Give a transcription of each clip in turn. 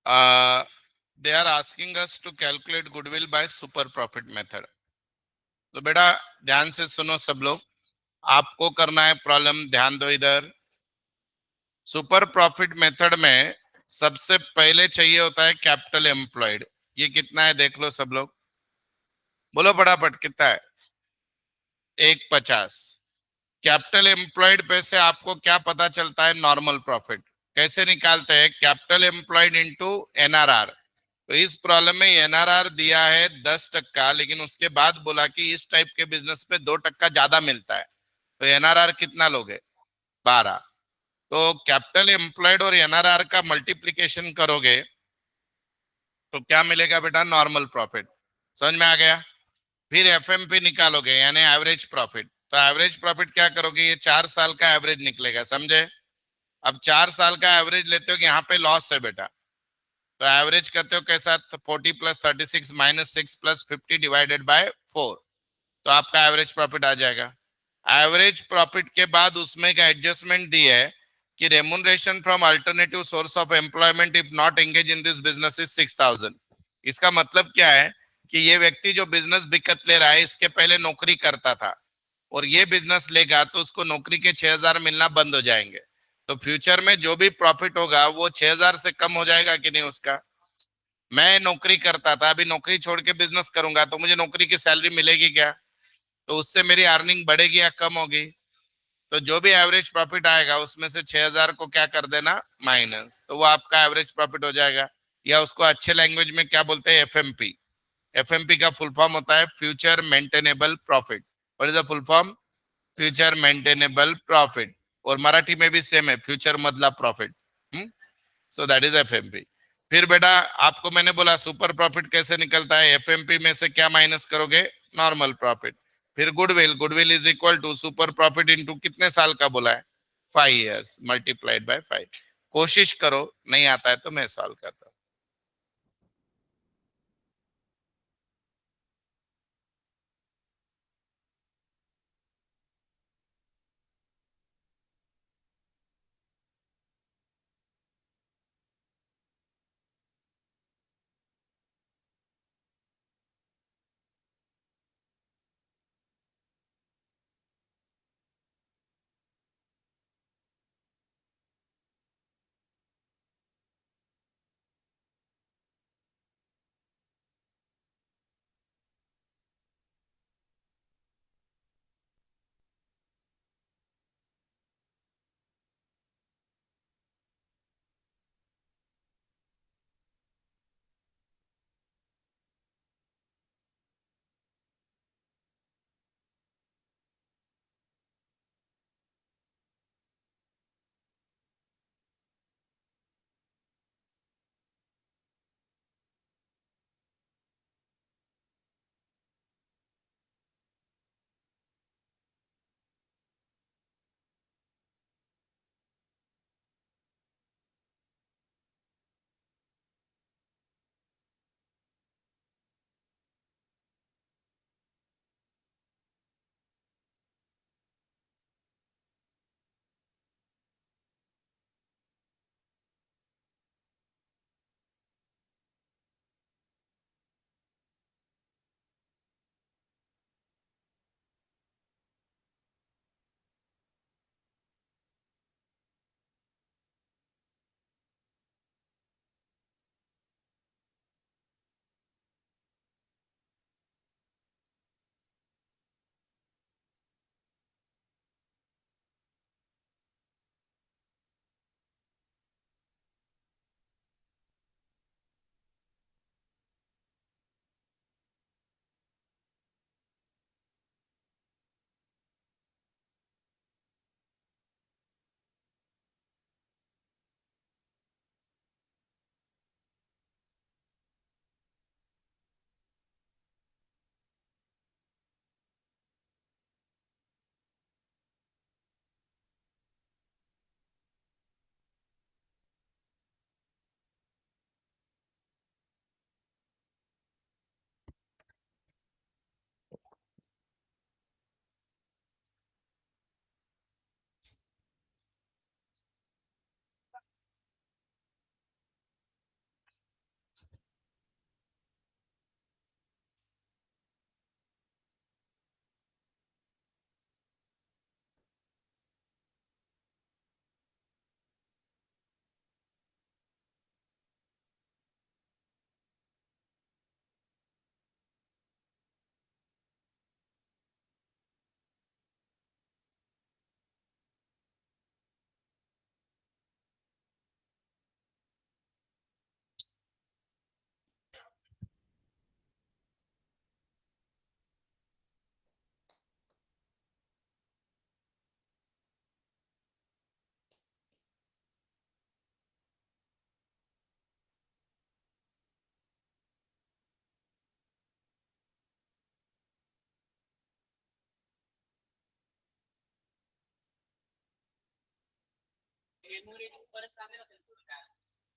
They are asking us to calculate goodwill by super profit method. तो बेटा ध्यान से सुनो सब लोग, आपको करना है प्रॉब्लम, ध्यान दो इधर। सुपर प्रॉफिट मेथड में सबसे पहले चाहिए होता है कैपिटल एम्प्लॉयड। ये कितना है देख लो सब लोग, बोलो फटाफट कितना है? 150। कैपिटल एम्प्लॉयड पे से आपको क्या पता चलता है? Normal profit. कैसे निकालते हैं? Capital employed into NRR. तो इस प्रॉब्लम में एनआरआर दिया है 10%, लेकिन उसके बाद बोला कि इस टाइप के बिजनेस में 2% ज्यादा मिलता है, तो एनआरआर कितना लोगे? 12। तो कैपिटल एम्प्लॉयड और एनआरआर का मल्टीप्लीकेशन करोगे तो क्या मिलेगा बेटा? Normal profit. समझ में आ गया? फिर एफएमपी निकालोगे यानी एवरेज प्रॉफिट। तो एवरेज प्रॉफिट क्या करोगे? ये 4 साल का एवरेज निकलेगा, समझे? अब 4 साल का एवरेज लेते हो कि यहाँ पे लॉस है बेटा, तो एवरेज करते हो कैसा? 40 plus 36 minus 6 plus 50 divided by 4, तो आपका एवरेज प्रॉफिट आ जाएगा। एवरेज प्रॉफिट के बाद उसमें एक एडजस्टमेंट दी है कि remuneration from alternative source of employment if not engage in this business is 6000। इसका मतलब क्या है कि ये व्यक्ति जो बिजनेस बिकत ले रहा है, इसके पहले नौकरी करता था और ये बिजनेस लेगा तो उसको नौकरी के 6000 मिलना बंद हो जाएंगे। तो फ्यूचर में जो भी प्रॉफिट होगा वो 6000 से कम हो जाएगा कि नहीं उसका? मैं नौकरी करता था, अभी नौकरी छोड़ के बिजनेस करूंगा तो मुझे नौकरी की सैलरी मिलेगी क्या? तो उससे मेरी अर्निंग बढ़ेगी या कम होगी? तो जो भी एवरेज प्रॉफिट आएगा उसमें से 6000 को क्या कर देना? माइनस, तो वो आपका एवरेज प्रॉफिट हो जाएगा। या उसको अच्छे लैंग्वेज में क्या बोलते हैं? एफएमपी। एफएमपी का फुल फॉर्म होता है future maintainable profit. What is the full form? Future maintainable profit. और मराठी में भी सेम है, फ्यूचर मधला profit. So that is FMP. फिर बेटा आपको मैंने बोला सुपर प्रॉफिट कैसे निकलता है? एफएमपी में से क्या माइनस करोगे? Normal profit. फिर goodwill, goodwill is equal to super profit into कितने साल का बोला है? 5 years मल्टीप्लाइड बाय 5। कोशिश करो, नहीं आता है तो मैं सॉल्व करता हूँ।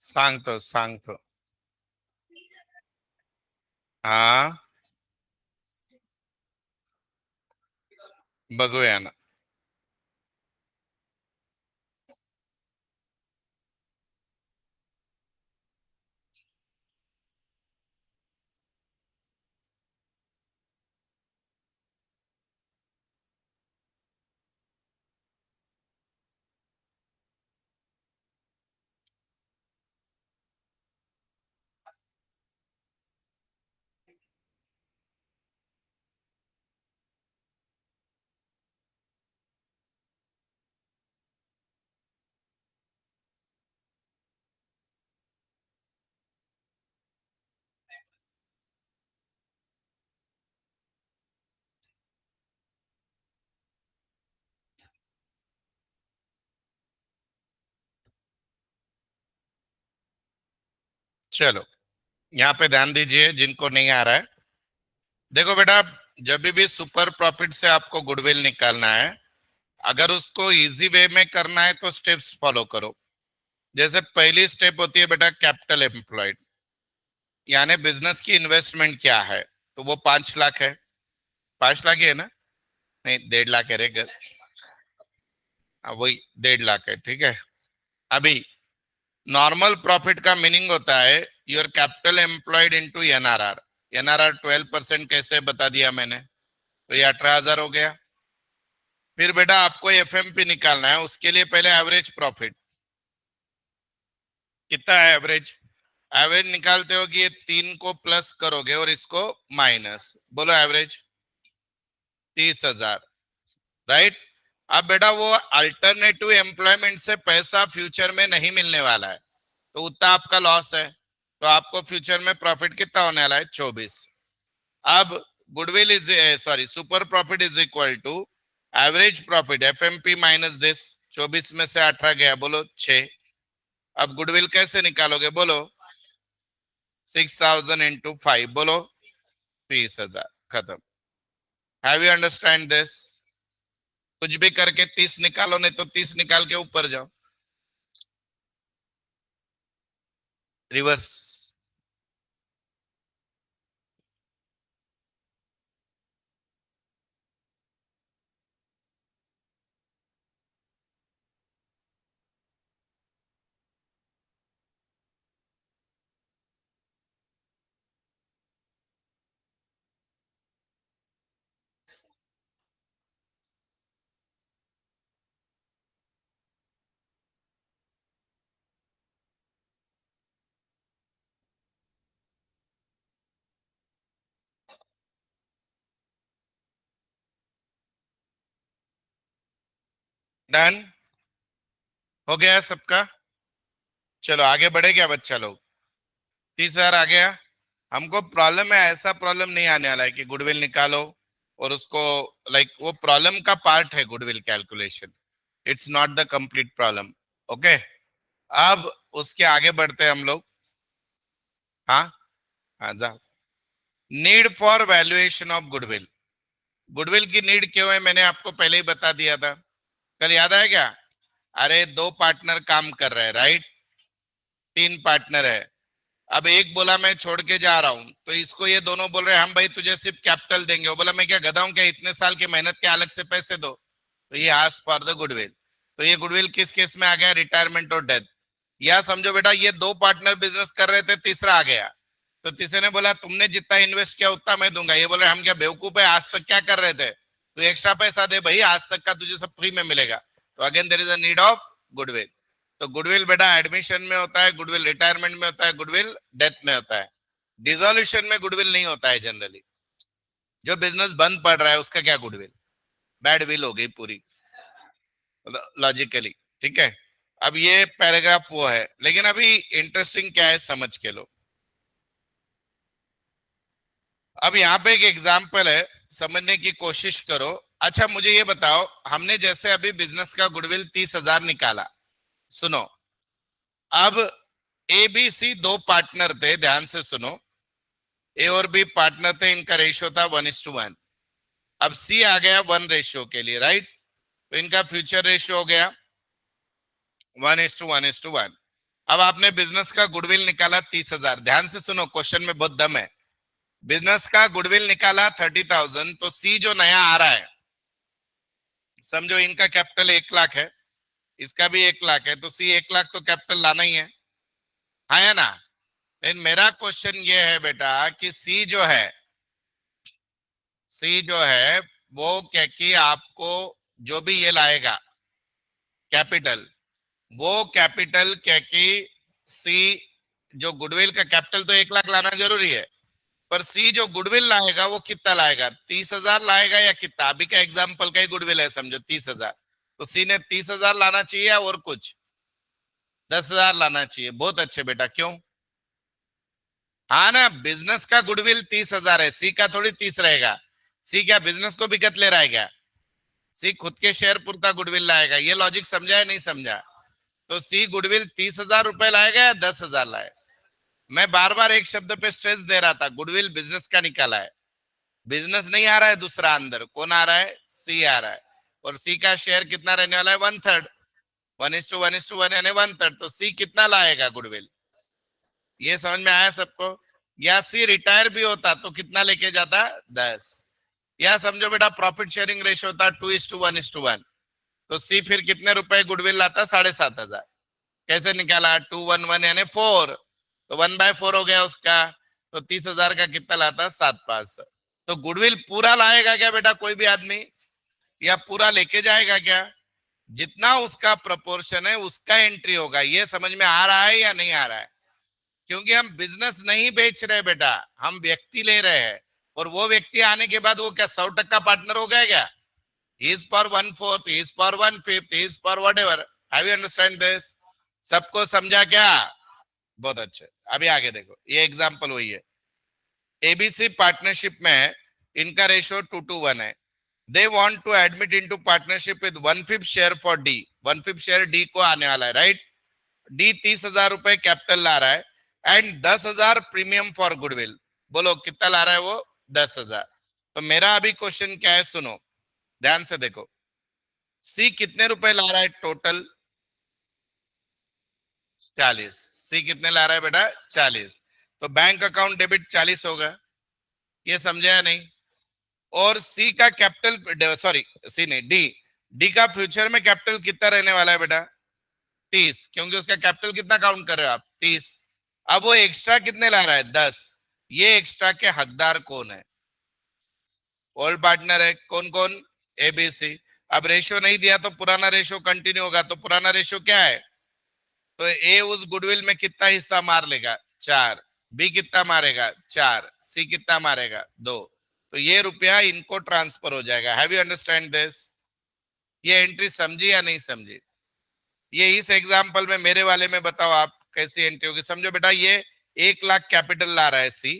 सांगतो हा बघूया ना. चलो यहाँ पे ध्यान दीजिए जिनको नहीं आ रहा है. देखो बेटा, जब भी सुपर प्रॉफिट से आपको गुडविल निकालना है, अगर उसको इजी वे में करना है तो स्टेप्स फॉलो करो. जैसे पहली स्टेप होती है बेटा कैपिटल एम्प्लॉयड, यानी बिजनेस की इन्वेस्टमेंट क्या है. तो वो 5 लाख है. 5 लाख ही है ना? नहीं, 1.5 लाख है रे. वही 1.5 लाख है, ठीक है. अभी नॉर्मल प्रॉफिट का मीनिंग होता है your capital employed into NRR. NRR 12% कैसे बता दिया मैंने, तो ये 18,000 हो गया. फिर बेटा आपको एफएमपी निकालना है, उसके लिए पहले एवरेज प्रॉफिट कितना है. एवरेज एवरेज निकालते हो कि ये 3 को प्लस करोगे और इसको माइनस. बोलो एवरेज 30,000, राइट. अब बेटा वो अल्टरनेटिव एम्प्लॉयमेंट से पैसा फ्यूचर में नहीं मिलने वाला है, तो उतना आपका लॉस है. तो आपको फ्यूचर में प्रॉफिट कितना होने वाला है? 24. अब goodwill is sorry super profit is equal to average profit FMP minus this. 24 में से 18 गया, बोलो 6. अब गुडविल कैसे निकालोगे? बोलो 6,000 इंटू 5, बोलो 30,000. खत्म. Have you understand this? कुछ भी करके 30 निकालो, नहीं तो 30 निकाल के ऊपर जाओ. रिवर्स. डन हो गया सबका. चलो आगे बढ़े क्या बच्चा लोग? 30,000 आ गया. हमको प्रॉब्लम है, ऐसा प्रॉब्लम नहीं आने वाला है कि गुडविल निकालो और उसको लाइक वो प्रॉब्लम का पार्ट है goodwill calculation. It's not the complete problem. Okay. अब उसके आगे बढ़ते हैं हम लोग. हाँ हाँ जा. Need for valuation of goodwill. Goodwill की नीड क्यों है मैंने आपको पहले ही बता दिया था. कल याद है क्या? अरे 2 पार्टनर काम कर रहे हैं, राइट. 3 पार्टनर है. अब एक बोला मैं छोड़ के जा रहा हूं, तो इसको ये दोनों बोल रहे हैं हम भाई तुझे सिर्फ कैपिटल देंगे. वो बोला मैं क्या गधा हूं क्या, इतने साल की मेहनत के अलग से पैसे दो. तो ये आस्क फॉर द गुडविल. तो ये गुडविल किस केस में आ गया? रिटायरमेंट और डेथ. या समझो बेटा ये 2 पार्टनर बिजनेस कर रहे थे, तीसरा आ गया. तो तीसरे ने बोला तुमने जितना इन्वेस्ट किया उतना मैं दूंगा. ये बोल रहे हम क्या बेवकूफ है, आज तक क्या कर रहे थे, तो एक्स्ट्रा पैसा दे भाई, आज तक का तुझे सब फ्री में मिलेगा. तो again there is a need of goodwill. तो गुडविल बेटा एडमिशन में होता है, गुडविल रिटायरमेंट में होता है, गुडविल डेथ में होता है. डिसोल्यूशन में गुडविल नहीं होता है जनरली. जो बिजनेस बंद पड़ रहा है उसका क्या गुडविल? बैड विल हो गई पूरी लॉजिकली. ठीक है. अब ये पैराग्राफ वो है, लेकिन अभी इंटरेस्टिंग क्या है समझ के लो. अब यहाँ पे एक एग्जाम्पल है, समझने की कोशिश करो. अच्छा मुझे ये बताओ, हमने जैसे अभी बिजनेस का गुडविल 30,000 निकाला. सुनो, अब ए बी सी 2 पार्टनर थे, ध्यान से सुनो. ए और बी पार्टनर थे, इनका रेशियो था 1:1. अब सी आ गया 1 रेशियो के लिए, राइट. तो इनका फ्यूचर रेशियो हो गया 1:1:1। अब आपने बिजनेस का गुडविल निकाला 30,000। ध्यान से सुनो, क्वेश्चन में बहुत दम है। बिजनेस का गुडविल निकाला 30,000, तो सी जो नया आ रहा है, समझो इनका कैपिटल 1 लाख है, इसका भी 1 लाख है, तो सी 1 लाख तो कैपिटल लाना ही है, हाँ है ना। लेकिन मेरा क्वेश्चन ये है बेटा कि सी जो है वो क्या कि आपको जो भी ये लाएगा कैपिटल, वो कैपिटल क्या कि सी जो गुडविल का कैपिटल तो 1 लाख लाना जरूरी है, पर सी जो गुडविल लाएगा वो कितना लाएगा, 30,000 लाएगा या कितना। अभी का एग्जाम्पल का ही गुडविल है समझो 30,000, तो सी ने 30,000 लाना चाहिए और कुछ 10,000 लाना चाहिए। बहुत अच्छे बेटा, क्यों? हाँ ना, बिजनेस का गुडविल 30,000 है, सी का थोड़ी 30 रहेगा। सी क्या बिजनेस को बिकत ले रहा है क्या? सी खुद के शेयर पुरता गुडविल लाएगा। ये लॉजिक समझा है नहीं समझा? तो सी गुडविल 30,000 रुपए लाएगा या 10,000 लाएगा? मैं बार बार एक शब्द पे स्ट्रेस दे रहा था, गुडविल बिजनेस का निकाला है, बिजनेस नहीं आ रहा है दूसरा अंदर, कौन आ रहा है? सी आ रहा है। और सी का शेयर कितना रहने वाला है? 1/3। 1:1:1 यानी 1/3। तो सी कितना लाएगा गुडविल? ये समझ में आया सबको? या सी रिटायर भी होता तो कितना लेके जाता? 10। या समझो बेटा प्रॉफिट शेयरिंग रेशियो होता 2:1:1, तो सी फिर कितने रुपए गुडविल लाता? 7,500। कैसे निकाला? 211 यानी 4, तो 1/4 हो गया उसका, तो 30,000 का कितना लाता? 7,500। तो गुडविल पूरा लाएगा क्या बेटा कोई भी आदमी, या पूरा लेके जाएगा क्या? जितना उसका प्रोपोर्शन है उसका एंट्री होगा। ये समझ में आ रहा है या नहीं आ रहा है? क्योंकि हम बिजनेस नहीं बेच रहे बेटा, हम व्यक्ति ले रहे हैं, और वो व्यक्ति आने के बाद वो क्या 100% पार्टनर हो गया क्या? He is for 1/4, he is for 1/5, he is for whatever. Have you understand this? सबको समझा क्या? बहुत अच्छे। अभी आगे देखो, ये एग्जांपल वही है। एबीसी पार्टनरशिप में इनका रेशियो 2:1 है। They want to admit into partnership with 1/5 share for D. 1/5 share D को आने वाला है, राइट? डी 30,000 रुपए कैपिटल ला रहा है एंड 10,000 प्रीमियम फॉर गुडविल। बोलो कितना ला रहा है वो? 10,000। तो मेरा अभी क्वेश्चन क्या है, सुनो ध्यान से देखो। सी कितने रुपए ला रहा है टोटल? 40। सी कितने ला रहा है बेटा? 40। तो बैंक अकाउंट डेबिट 40 होगा, ये समझे या नहीं? और सी का कैपिटल, सॉरी सी नहीं, डी, डी का फ्यूचर में कैपिटल कितना रहने वाला है बेटा? 30, क्योंकि उसका कैपिटल कितना काउंट कर रहे हो आप? 30। अब वो एक्स्ट्रा कितने ला रहा है? 10। ये एक्स्ट्रा के हकदार कौन है? ओल्ड पार्टनर है। कौन कौन? एबीसी। अब रेशियो नहीं दिया तो पुराना रेशियो कंटिन्यू होगा, तो पुराना रेशियो क्या है? तो ए उस गुडविल में कितना हिस्सा मार लेगा? 4। बी कितना मारेगा? 4। सी कितना मारेगा? 2। तो ये रुपया इनको ट्रांसफर हो जाएगा। Have you understand this? ये एंट्री समझी या नहीं समझी? ये इस एग्जांपल में मेरे वाले में बताओ आप कैसी एंट्री होगी। समझो बेटा, ये 1 लाख कैपिटल ला रहा है सी।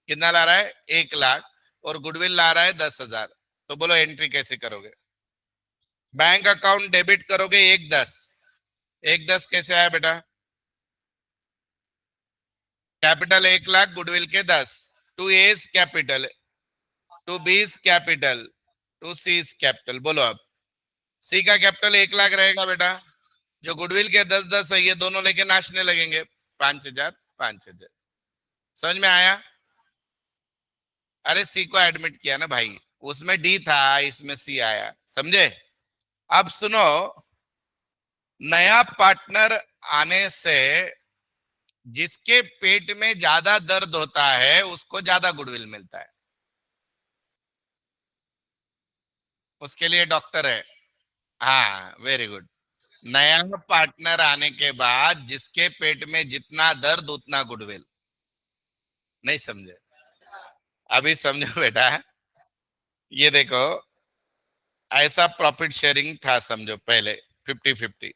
कितना ला रहा है? 1 लाख। और गुडविल ला रहा है 10,000। तो बोलो एंट्री कैसे करोगे? बैंक अकाउंट डेबिट करोगे 1/10। 1/10 कैसे आया बेटा? कैपिटल 1 लाख, गुडविल के 10। To A's capital, to B's capital, to C's capital. बोलो अब सी का कैपिटल 1 लाख रहेगा बेटा, जो गुडविल के 10-10 है, ये दोनों लेके नाचने लगेंगे। 5,000 5,000। समझ में आया? अरे सी को एडमिट किया ना भाई, उसमें डी था, इसमें सी आया, समझे? अब सुनो, नया पार्टनर आने से जिसके पेट में ज्यादा दर्द होता है उसको ज्यादा गुडविल मिलता है, उसके लिए डॉक्टर है। हाँ वेरी गुड। नया पार्टनर आने के बाद जिसके पेट में जितना दर्द उतना गुडविल। नहीं समझे? अभी समझो बेटा, ये देखो, ऐसा प्रॉफिट शेयरिंग था समझो पहले, 50-50।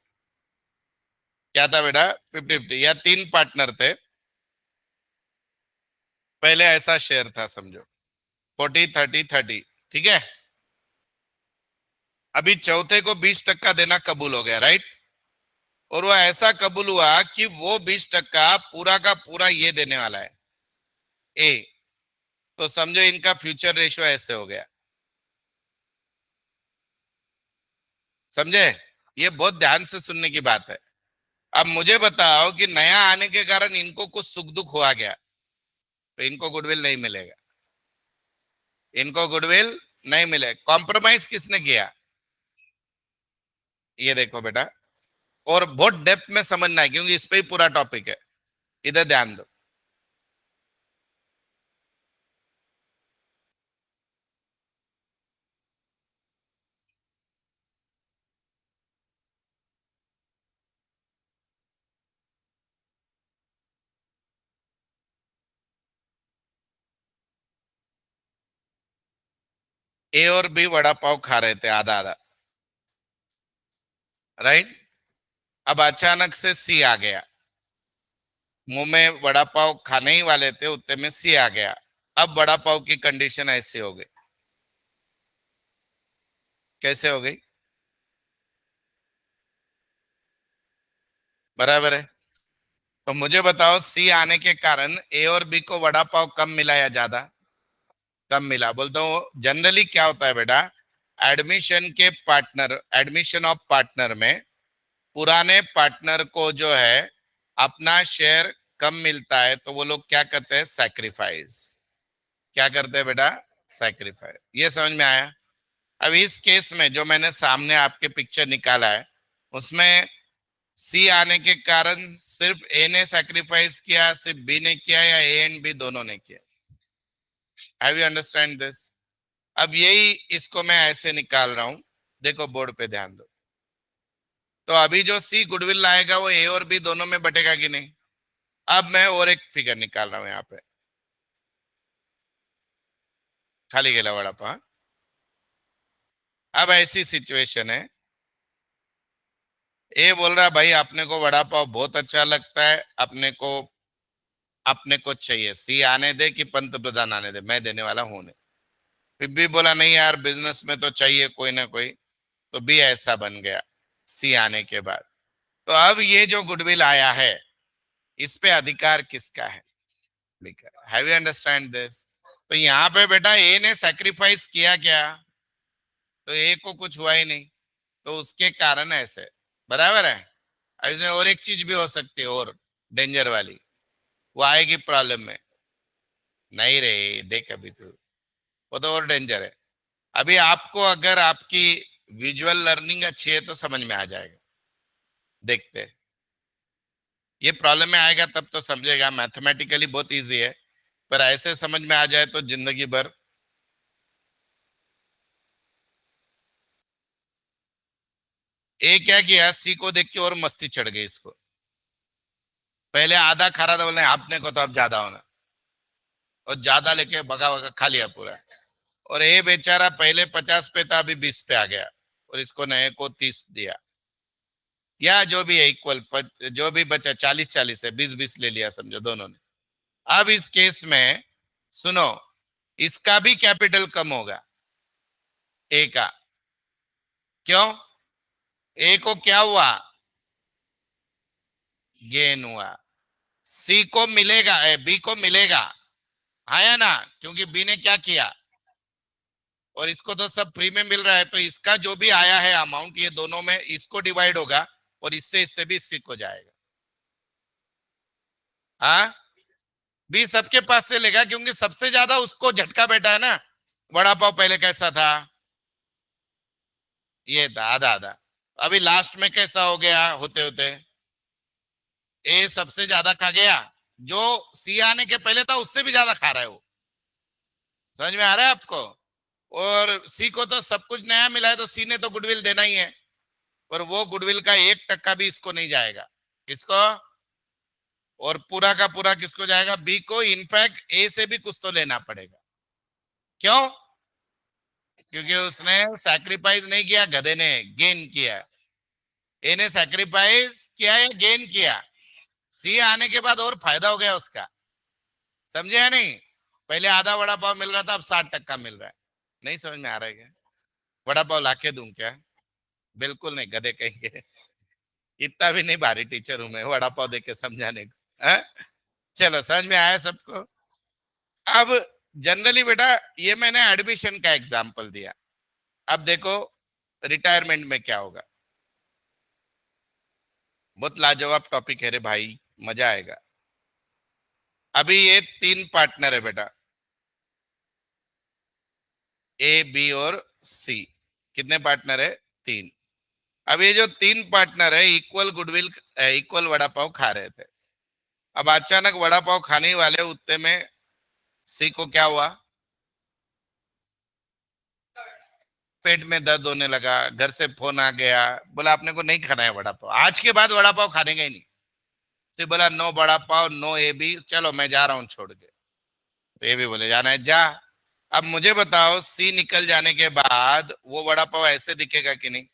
क्या था बेटा? 50-50, या 3 पार्टनर थे पहले, ऐसा शेयर था समझो, 40-30-30। ठीक है? अभी चौथे को 20% देना कबूल हो गया, राइट? और वो ऐसा कबूल हुआ कि वो 20% पूरा का पूरा ये देने वाला है, ए। तो समझो इनका फ्यूचर रेशियो ऐसे हो गया, समझे? ये बहुत ध्यान से सुनने की बात है। अब मुझे बताओ कि नया आने के कारण इनको कुछ सुख दुख हुआ गया, तो इनको गुडविल नहीं मिलेगा, इनको गुडविल नहीं मिले। कॉम्प्रोमाइज किसने किया? ये देखो बेटा, और बहुत डेप्थ में समझना है क्योंकि इस पे ही पूरा टॉपिक है, इधर ध्यान दो। ए और बी वड़ा पाव खा रहे थे आधा आधा, राइट। अब अचानक से सी आ गया, मुंह में वड़ा पाव खाने ही वाले थे, उतने में सी आ गया। अब वड़ा पाव की कंडीशन ऐसी हो गई, कैसे हो गई? बराबर है। तो मुझे बताओ, सी आने के कारण ए और बी को वड़ा पाव कम मिला या ज्यादा? कम मिला। बोलता हूँ जनरली क्या होता है बेटा, एडमिशन के पार्टनर, एडमिशन ऑफ पार्टनर में पुराने पार्टनर को जो है अपना शेयर कम मिलता है, तो वो लोग क्या करते हैं? सैक्रिफाइस। क्या करते हैं बेटा? सैक्रिफाइस। ये समझ में आया? अब इस केस में जो मैंने सामने आपके पिक्चर निकाला है, उसमें सी आने के कारण सिर्फ ए ने सैक्रिफाइस किया, सिर्फ बी ने किया, या ए एंड बी दोनों ने किया? Have you understand this? अब यही इसको मैं ऐसे निकाल रहा हूं, देखो बोर्ड पे ध्यान दो। तो अभी जो सी गुडविल लाएगा वो ए और बी दोनों में बटेगा कि नहीं? अब मैं और एक फिगर निकाल रहा हूं यहाँ पे, खाली गेला वड़ा पाव। अब ऐसी सिचुएशन है, ए बोल रहा है भाई अपने को वड़ा पाव बहुत अच्छा लगता है, अपने को चाहिए, सी आने दे कि पंत प्रधान आने दे, मैं देने वाला हूं नहीं। फिर भी बोला नहीं यार, बिजनेस में तो चाहिए कोई ना कोई, तो भी ऐसा बन गया सी आने के बाद। तो अब ये जो गुडविल आया है, इस पे अधिकार किसका है? Have you understand this? तो यहाँ पे बेटा ए ने सैक्रिफाइस किया क्या? तो ए को कुछ हुआ ही नहीं, तो उसके कारण ऐसे। बराबर है। ऐसे और एक चीज भी हो सकती है और डेंजर वाली, वो आएगी प्रॉब्लम में। नहीं रे, देख अभी तू, वो तो और डेंजर है। अभी आपको अगर आपकी विजुअल लर्निंग अच्छी है तो समझ में आ जाएगा, देखते हैं। ये प्रॉब्लम में आएगा तब तो समझेगा, मैथमेटिकली बहुत इजी है, पर ऐसे समझ में आ जाए तो जिंदगी भर। ए क्या किया, सी को देख के और मस्ती चढ़ गई इसको। पहले आधा खा रहा था, बोले आपने को तो अब ज्यादा होना, और ज्यादा लेके भगा भगा खा लिया पूरा। और ये बेचारा पहले 50 पे था, अभी 20 पे आ गया, और इसको नए को 30 दिया, या जो भी है इक्वल, जो भी बचा 40-40 है, 20-20 ले लिया समझो दोनों ने। अब इस केस में सुनो, इसका भी कैपिटल कम होगा ए का। क्यों? ए को क्या हुआ? गेन हुआ। सी को मिलेगा, बी को मिलेगा, आया ना, क्योंकि बी ने क्या किया, और इसको तो सब फ्री में मिल रहा है, तो इसका जो भी आया है अमाउंट, ये दोनों में इसको डिवाइड होगा, और इससे भी स्टिक हो जाएगा। हाँ, बी सबके पास से लेगा, क्योंकि सबसे ज्यादा उसको झटका बैठा है ना। वड़ा पाव पहले कैसा था? ये था आधा आधा, अभी लास्ट में कैसा हो गया होते होते? ए सबसे ज्यादा खा गया, जो सी आने के पहले था उससे भी ज्यादा खा रहा है वो। समझ में आ रहा है आपको? और सी को तो सब कुछ नया मिला है, तो सी ने तो गुडविल देना ही है, और वो गुडविल का 1% भी इसको नहीं जाएगा। किसको? और पूरा का पूरा किसको जाएगा? बी को। इनफैक्ट ए से भी कुछ तो लेना पड़ेगा। क्यों? क्योंकि उसने सैक्रिफाइस नहीं किया, गधे ने गेन किया। ए ने सैक्रिफाइस किया या गेन किया? सी आने के बाद और फायदा हो गया उसका। समझे या नहीं? पहले आधा वड़ा पाव मिल रहा था, अब 60% मिल रहा है। नहीं समझ में आ रहा है क्या? वड़ा पाव लाके दूं क्या? बिल्कुल नहीं, गधे कहेंगे। इतना भी नहीं भारी टीचर हूं मैं वड़ा पाव दे के समझाने को, है? चलो समझ में आया सबको? अब जनरली बेटा, ये मैंने एडमिशन का एग्जाम्पल दिया। अब देखो रिटायरमेंट में क्या होगा। बहुत लाजवाब टॉपिक है रे भाई, मजा आएगा। अभी ये तीन पार्टनर है बेटा, ए बी और सी। कितने पार्टनर है? तीन। अब ये जो तीन पार्टनर है equal goodwill, equal vada pav खा रहे थे। अब अचानक वड़ा पाव खाने वाले उतने में सी को क्या हुआ? पेट में दर्द होने लगा, घर से फोन आ गया, बोला आपने को नहीं खाना है वड़ा पाव, आज के बाद वड़ा पाव खाने का ही नहीं। सी बोला no vada pav, no A B, चलो मैं जा रहा हूँ छोड़ के। तो ये भी बोले जाना है जा। अब मुझे बताओ सी निकल जाने के बाद वो वड़ा पाव ऐसे दिखेगा कि नहीं?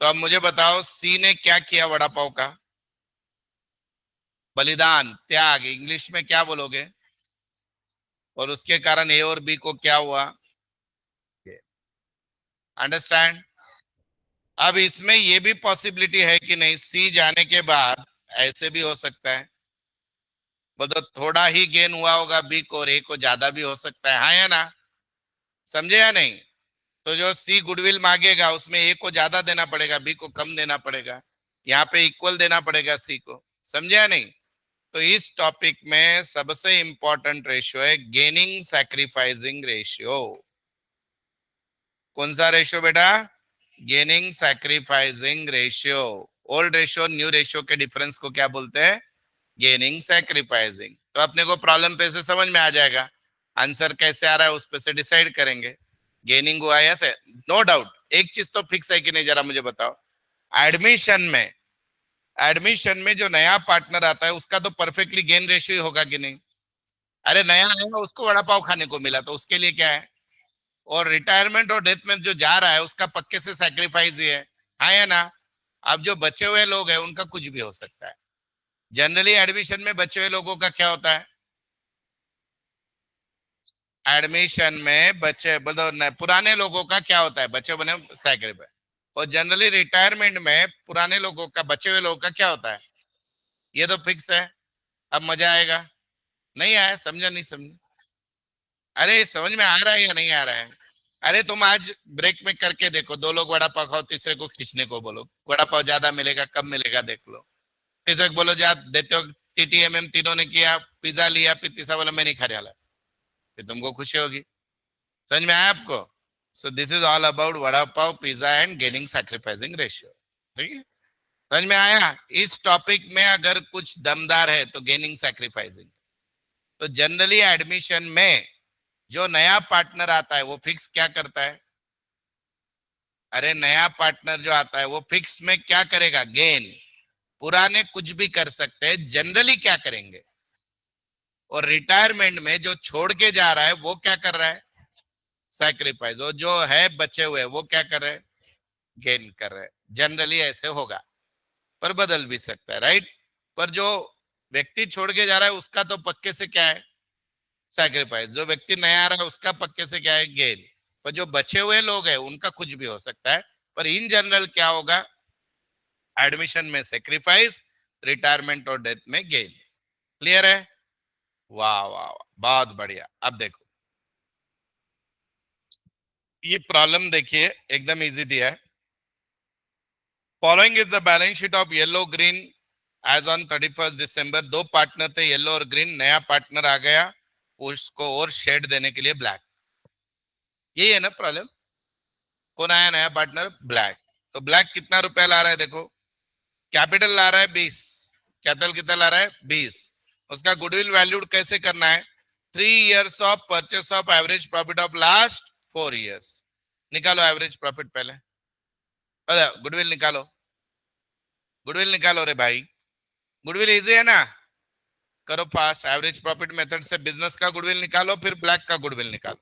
तो अब मुझे बताओ सी ने क्या किया वड़ा पाव का? बलिदान, त्याग, इंग्लिश में क्या बोलोगे? और उसके कारण ए और बी को क्या हुआ? अंडरस्टैंड? अब इसमें ये भी पॉसिबिलिटी है कि नहीं, सी जाने के बाद ऐसे भी हो सकता है, मतलब थोड़ा ही गेन हुआ होगा बी को और ए को ज्यादा भी हो सकता है, हाँ या ना? समझे या नहीं? तो जो सी गुडविल मांगेगा उसमें ए को ज्यादा देना पड़ेगा, बी को कम देना पड़ेगा। यहाँ पे इक्वल देना पड़ेगा सी को। समझे या नहीं? तो इस टॉपिक में सबसे इंपॉर्टेंट रेशियो है गेनिंग सैक्रिफाइसिंग रेशियो। कौन सा रेशियो बेटा? Gaining sacrificing ratio. Old ratio new ratio के डिफरेंस को क्या बोलते हैं? Gaining sacrificing. तो अपने को प्रॉब्लम पे से समझ में आ जाएगा, आंसर कैसे आ रहा है उस पे से डिसाइड करेंगे। गेनिंग हुआ या से, नो डाउट। एक चीज तो फिक्स है कि नहीं जरा मुझे बताओ, एडमिशन में, एडमिशन में जो नया पार्टनर आता है उसका तो परफेक्टली गेन रेशियो ही होगा कि नहीं? अरे नया है ना, उसको वड़ा पाव खाने को मिला तो उसके लिए क्या है? और रिटायरमेंट और डेथ में जो जा रहा है उसका पक्के से सैक्रिफाइस ही है, हाँ या ना? अब जो बचे हुए लोग हैं उनका कुछ भी हो सकता है। जनरली एडमिशन में बचे हुए लोगों का क्या होता है? एडमिशन में बचे मतलब पुराने लोगों का क्या होता है? बचे बने सैक्रिफाइस। और जनरली रिटायरमेंट में पुराने लोगों का, बचे हुए लोगों का क्या होता है? ये तो फिक्स है। अब मजा आएगा। नहीं आया? समझा नहीं समझा? अरे समझ में आ रहा है या नहीं आ रहा है? अरे तुम आज ब्रेक में करके देखो, दो लोग वड़ा पाव खाओ, तीसरे को खींचने को बोलो, वड़ा पाव ज्यादा मिलेगा कम मिलेगा देख लो। तीसरे को बोलो जा देते हो, टीटीएमएम तीनों ने किया, पिज्जा लिया, फिर तीसरा बोला मैं नहीं खाने वाला, फिर तुमको खुशी होगी। समझ में आया आपको? So this is all about vada pav, pizza and gaining sacrificing ratio. ठीक है? समझ में आया? इस टॉपिक में अगर कुछ दमदार है तो गेनिंग सैक्रिफाइसिंग। तो जनरली एडमिशन में जो नया पार्टनर आता है वो फिक्स क्या करता है? अरे नया पार्टनर जो आता है वो फिक्स में क्या करेगा? गेन। पुराने कुछ भी कर सकते हैं, जनरली क्या करेंगे? और रिटायरमेंट में जो छोड़ के जा रहा है वो क्या कर रहा है? सैक्रिफाइस। और जो है बचे हुए वो क्या कर रहे हैं? गेन कर रहे हैं। जनरली ऐसे होगा, पर बदल भी सकता है, राइट? पर जो व्यक्ति छोड़ के जा रहा है उसका तो पक्के से क्या है? सैक्रिफाइस। जो व्यक्ति नया आ रहा है उसका पक्के से क्या है? गेन। पर जो बचे हुए लोग हैं उनका कुछ भी हो सकता है। पर इन जनरल क्या होगा? एडमिशन में सेक्रीफाइस, रिटायरमेंट और डेथ में गेन। क्लियर है? वाह वाह वाह, बहुत बढ़िया। अब देखो ये प्रॉब्लम देखिए, एकदम इजी दिया है। Following is the balance sheet of yellow green as on 31 December. दो पार्टनर थे येलो और ग्रीन, नया पार्टनर आ गया उसको और शेड देने के लिए ब्लैक। यही है ना प्रॉब्लम? कौन आया नया पार्टनर? ब्लैक। तो ब्लैक कितना रुपया ला रहा है देखो, कैपिटल ला रहा है 20। कैपिटल कितना ला रहा है? 20। उसका गुडविल वैल्यूड कैसे करना है? 3 years of purchase of average profit of last 4 years। निकालो एवरेज प्रॉफिट पहले, गुडविल निकालो। गुडविल निकालो रे भाई, गुडविल इजी है ना? करो फास्ट, एवरेज प्रॉफिट मेथड से बिजनेस का गुडविल निकालो, फिर ब्लैक का गुडविल निकालो।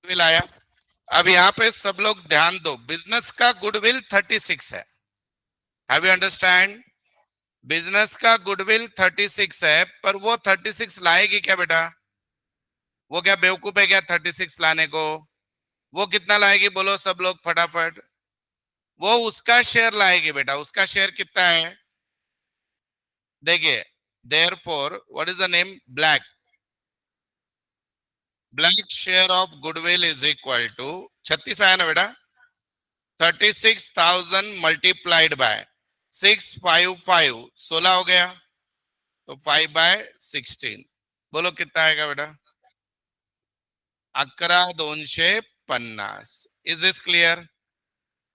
गुडविल आया। अब यहाँ पे सब लोग ध्यान दो, बिजनेस का गुडविल 36 है। Have you understand? बिजनेस का गुडविल 36 है, पर वो 36 लाएगी क्या बेटा? वो क्या बेवकूफ है क्या 36 लाने को? वो कितना लाएगी बोलो सब लोग फटाफट? वो उसका शेयर लाएगी बेटा। उसका शेयर कितना है? देखिए, therefore what is the name? Black. Black share of goodwill is equal to 36 आया ना बेटा? 36,000 मल्टीप्लाइड बाय 655, 16 हो गया, तो 5/16। बोलो कितना आएगा बेटा? 11,250। Is this clear?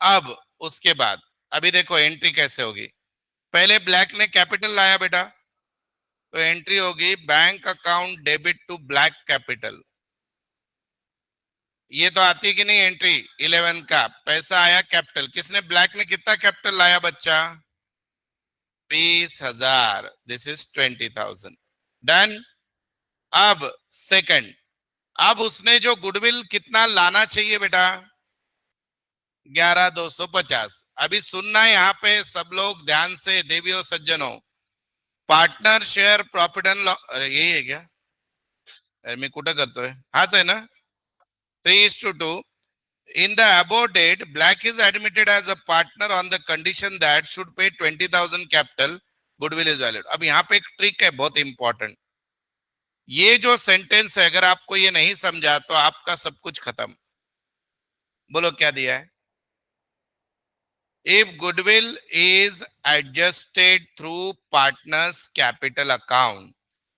अब उसके बाद अभी देखो एंट्री कैसे होगी। पहले ब्लैक ने कैपिटल लाया बेटा, तो एंट्री होगी bank account debit to black capital. ये तो आती है कि नहीं एंट्री? 11 का पैसा आया कैपिटल। किसने? ब्लैक ने कितना कैपिटल लाया बच्चा? 20,000। This is 20,000। डन। अब सेकंड, अब उसने जो गुडविल कितना लाना चाहिए बेटा? 11,250। अभी सुनना है यहाँ पे सब लोग ध्यान से, देवियों सज्जनों। Partner share profit and loss, अरे यही है क्या? अरे मी कुठं करतोय? हाच आहे ना? 3:2. In the above date, Black is admitted as a partner on the condition that should pay 20,000 capital. Goodwill is valid. अब यहाँ पे एक ट्रिक है बहुत इंपॉर्टेंट। ये जो सेंटेंस है, अगर आपको ये नहीं समझा तो आपका सब कुछ खत्म। बोलो क्या दिया है? If goodwill is adjusted through partners capital account,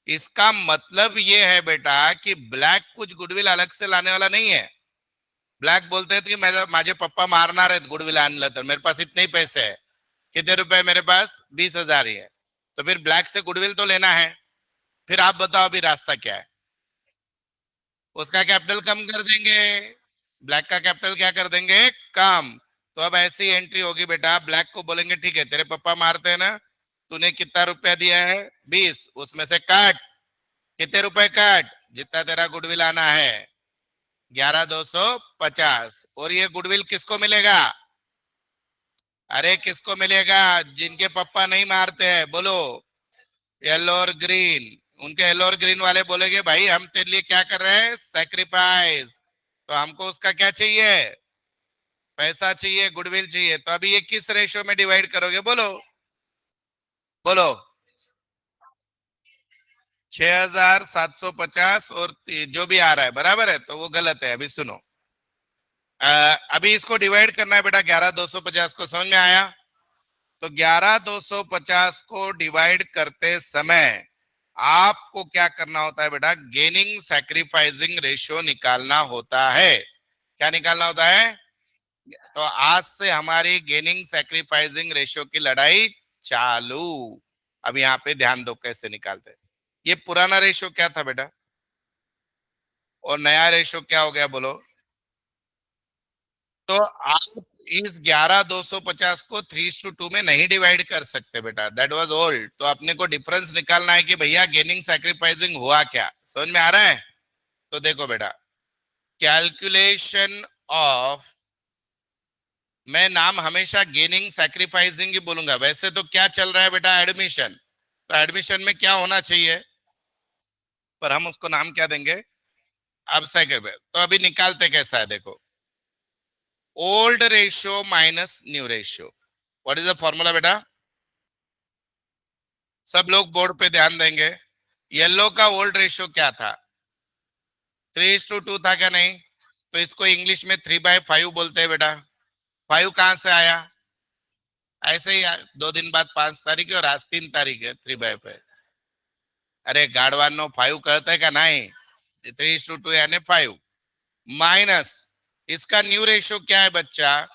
इसका मतलब ये है बेटा कि ब्लैक कुछ गुडविल अलग से लाने वाला नहीं है। ब्लॅक बोलते कि मेरा माझे पप्पा मारणार आहेत गुडविल आणलं तर, मेरे पास इतने ही पैसे है। कितने रुपए मेरे पास? 20,000 ही है। तो फिर ब्लैक से गुडविल तो लेना है। फिर आप बताओ अभी रास्ता क्या है? उसका कैपिटल कम कर देंगे। ब्लैक का कैपिटल क्या कर देंगे? कम। तो अब ऐसी एंट्री होगी बेटा, ब्लैक को बोलेंगे ठीक है तेरे पापा मारते हैं ना, तूने कितना रुपया दिया है? 20, उसमें से काट। कितने रुपए काट? जितना तेरा गुडविल आना है, 11,250। और ये गुडविल किसको मिलेगा? अरे किसको मिलेगा? जिनके पापा नहीं मारते हैं, बोलो। येलो और ग्रीन। उनके येलो और ग्रीन वाले बोलेंगे भाई हम तेरे लिए क्या कर रहे हैं? सैक्रिफाइस। तो हमको उसका क्या चाहिए? पैसा चाहिए, गुडविल चाहिए। तो अभी ये किस रेशियो में डिवाइड करोगे? बोलो बोलो। 6,750 और जो भी आ रहा है बराबर है, तो वो गलत है। अभी सुनो, अभी इसको डिवाइड करना है बेटा 11,250 को। समझ में आया? तो 11,250 को डिवाइड करते समय आपको क्या करना होता है बेटा? गेनिंग सैक्रिफाइसिंग रेशियो निकालना होता है। क्या निकालना होता है? तो आज से हमारी गेनिंग सैक्रिफाइसिंग रेशियो की लड़ाई चालू। अब यहाँ पे ध्यान दो कैसे निकालते हैं। ये पुराना रेशियो क्या था बेटा, और नया रेशियो क्या हो गया बोलो? तो आप इस 11,250 को 3:2 में नहीं डिवाइड कर सकते बेटा, दैट वाज ओल्ड। तो अपने को डिफरेंस निकालना है कि भैया गेनिंग सैक्रिफाइसिंग हुआ क्या। समझ में आ रहा है? तो देखो बेटा, कैलकुलेशन ऑफ, मैं नाम हमेशा गेनिंग सैक्रिफाइसिंग ही बोलूंगा। वैसे तो क्या चल रहा है बेटा? एडमिशन। तो एडमिशन में क्या होना चाहिए, पर हम उसको नाम क्या देंगे? अब सैक्रिफाइस। तो अभी निकालते कैसा है देखो, old ratio minus new ratio. What is the formula बेटा? सब लोग बोर्ड पे ध्यान देंगे। येलो का ओल्ड रेशियो क्या था? 3:2 था क्या? नहीं। तो इसको इंग्लिश में 3/5 बोलते हैं बेटा। 5 कहां से आया? ऐसे ही 2 दिन बाद 5 तारीख है और आज 3 तारीख है। 3/5। अरे गाड़वानो 5 करते का नहीं? 3:2 यानी 5 माइनस इसका न्यू रेशियो क्या है बच्चा?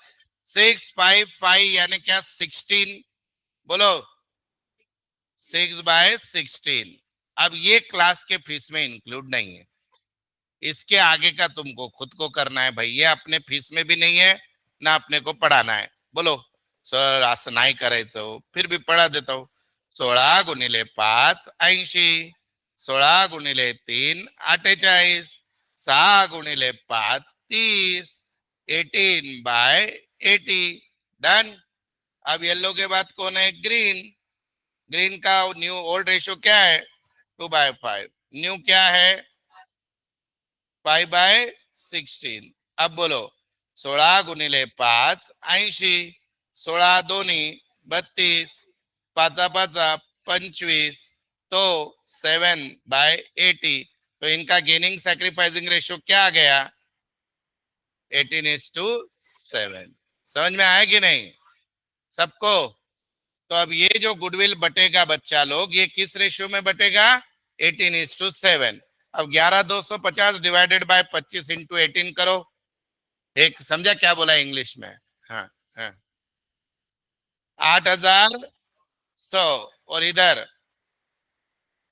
6/5 यानी क्या? 16। बोलो 6/16। अब ये क्लास के फीस में इंक्लूड नहीं है। इसके आगे का तुमको खुद को करना है भाई, ये अपने फीस में भी नहीं है ना अपने को पढ़ाना है। बोलो सर असं नाही करायचं हो, फिर भी पढ़ा देता हूँ। 16 × 5 80, 16 × 3 48। 6 × 5 30, 18/80। डन। अब येलो के बाद कौन है? ग्रीन। ग्रीन का न्यू ओल्ड रेशियो क्या है? 2/5। न्यू क्या है? 5/16। अब बोलो, 16 × 5 80, 16 × 2 32, 5 × 5 25, तो 7/80। तो इनका गेनिंग सैक्रिफाइसिंग रेशियो क्या आ गया? 18:7। समझ में आया कि नहीं सबको? तो अब ये जो गुडविल बटेगा बच्चा लोग, ये किस रेशियो में बटेगा? 18:7। अब 11,250 डिवाइडेड बाय 25 × 18 करो। एक समझा क्या बोला इंग्लिश में? हाँ हाँ। 8,100। और इधर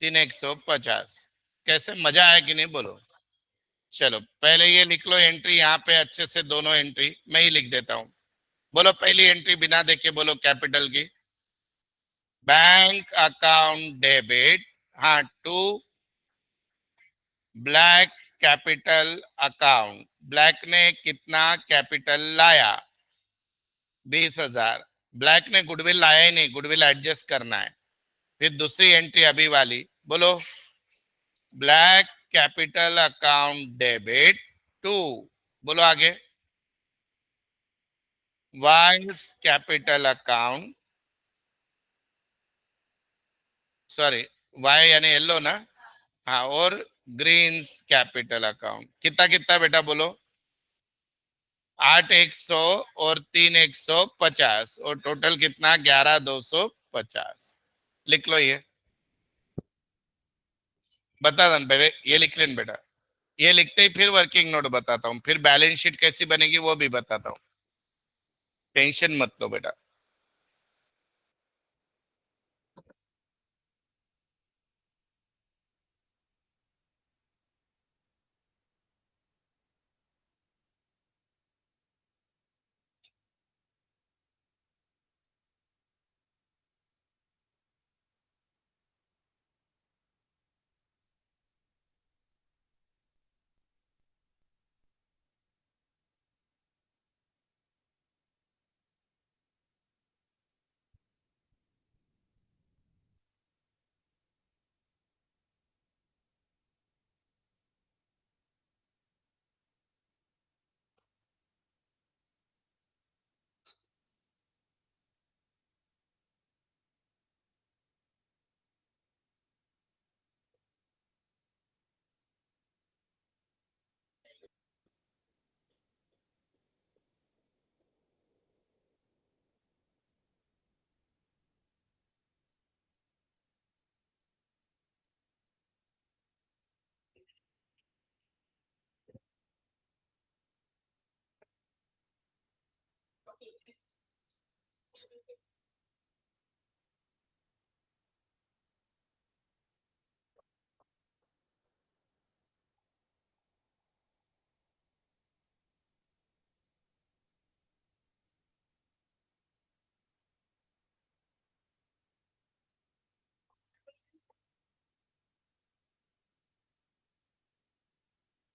3,150। कैसे, मजा आया कि नहीं बोलो? चलो पहले ये लिख लो एंट्री यहाँ पे अच्छे से, दोनों एंट्री मैं ही लिख देता हूँ। बोलो पहली एंट्री बिना देखे बोलो, कैपिटल की। बैंक अकाउंट डेबिट, हाँ, to black capital account. Black ने कितना कैपिटल लाया? 20,000। ब्लैक ने गुडविल लाया ही नहीं, गुडविल एडजस्ट करना है। फिर दूसरी एंट्री अभी वाली बोलो, black capital account debit to, बोलो आगे, vice capital account, sorry, Y यानी येलो ना, हाँ, और ग्रीन्स कैपिटल अकाउंट। कितना कितना बेटा बोलो? 8,100 और 3,150, और टोटल कितना? 11,250। लिख लो ये। बता दन बेटे, ये लिख लेन बेटा। ये लिखते ही फिर वर्किंग नोट बताता हूँ, फिर बैलेंस शीट कैसी बनेगी वो भी बताता हूँ। टेंशन मत लो बेटा।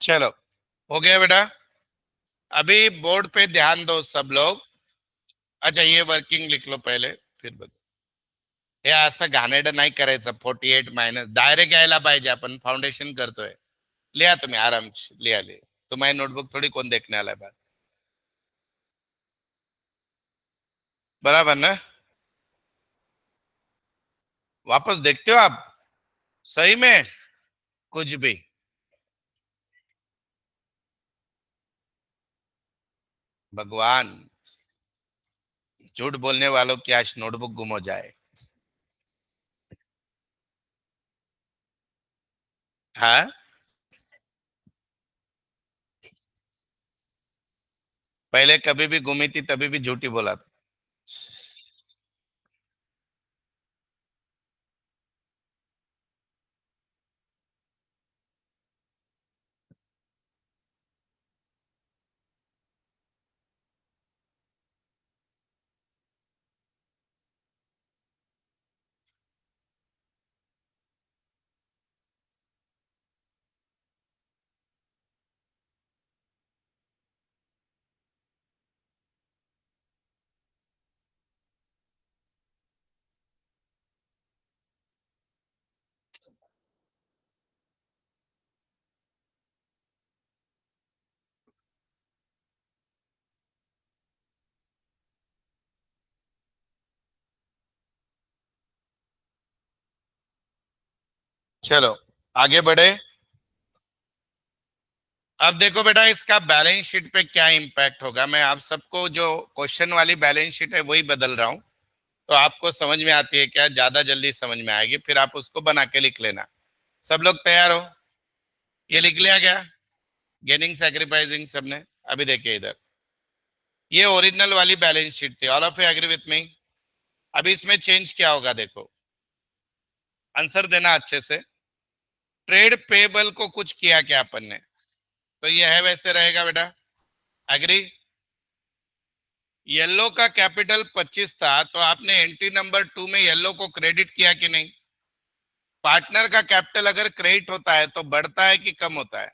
चलो, हो गया बेटा। अभी बोर्ड पे ध्यान दो सब लोग। अच्छा, ये वर्किंग लिख लो पहले, फिर बघ. हे असं घाणेरडं नाही करायचं. 48 मायनस डायरेक्ट यायला पाहिजे. आपण फाउंडेशन करतोय. लिहा तुम्ही आराम, लिहा लिहा. तुम्हारी नोटबुक थोड़ी कौन देखने वाला है बात. बराबर ना? वापस देखते हो आप? सही में कुछ भी. भगवान, झूठ बोलने वालों की आज नोटबुक गुम हो जाए. हाँ, पहले कभी भी गुमी थी तभी भी झूठी बोला था. चलो आगे बढ़े। अब देखो बेटा इसका बैलेंस शीट पे क्या इम्पैक्ट होगा। मैं आप सबको जो क्वेश्चन वाली बैलेंस शीट है वही बदल रहा हूँ, तो आपको समझ में आती है क्या, ज्यादा जल्दी समझ में आएगी, फिर आप उसको बना के लिख लेना। सब लोग तैयार हो? ये लिख लिया क्या? गेनिंग सैक्रिफाइसिंग सबने? अभी देखिए इधर, ये ओरिजिनल वाली बैलेंस शीट थी। All of you agree with me? अभी इसमें चेंज क्या होगा देखो, आंसर देना अच्छे से। ट्रेड पेबल को कुछ किया क्या अपन ने, तो ये है वैसे रहेगा बेटा। एग्री? येलो का कैपिटल 25 था, तो आपने एंट्री नंबर 2 में येलो को क्रेडिट किया कि नहीं? पार्टनर का कैपिटल अगर क्रेडिट होता है तो बढ़ता है कि कम होता है?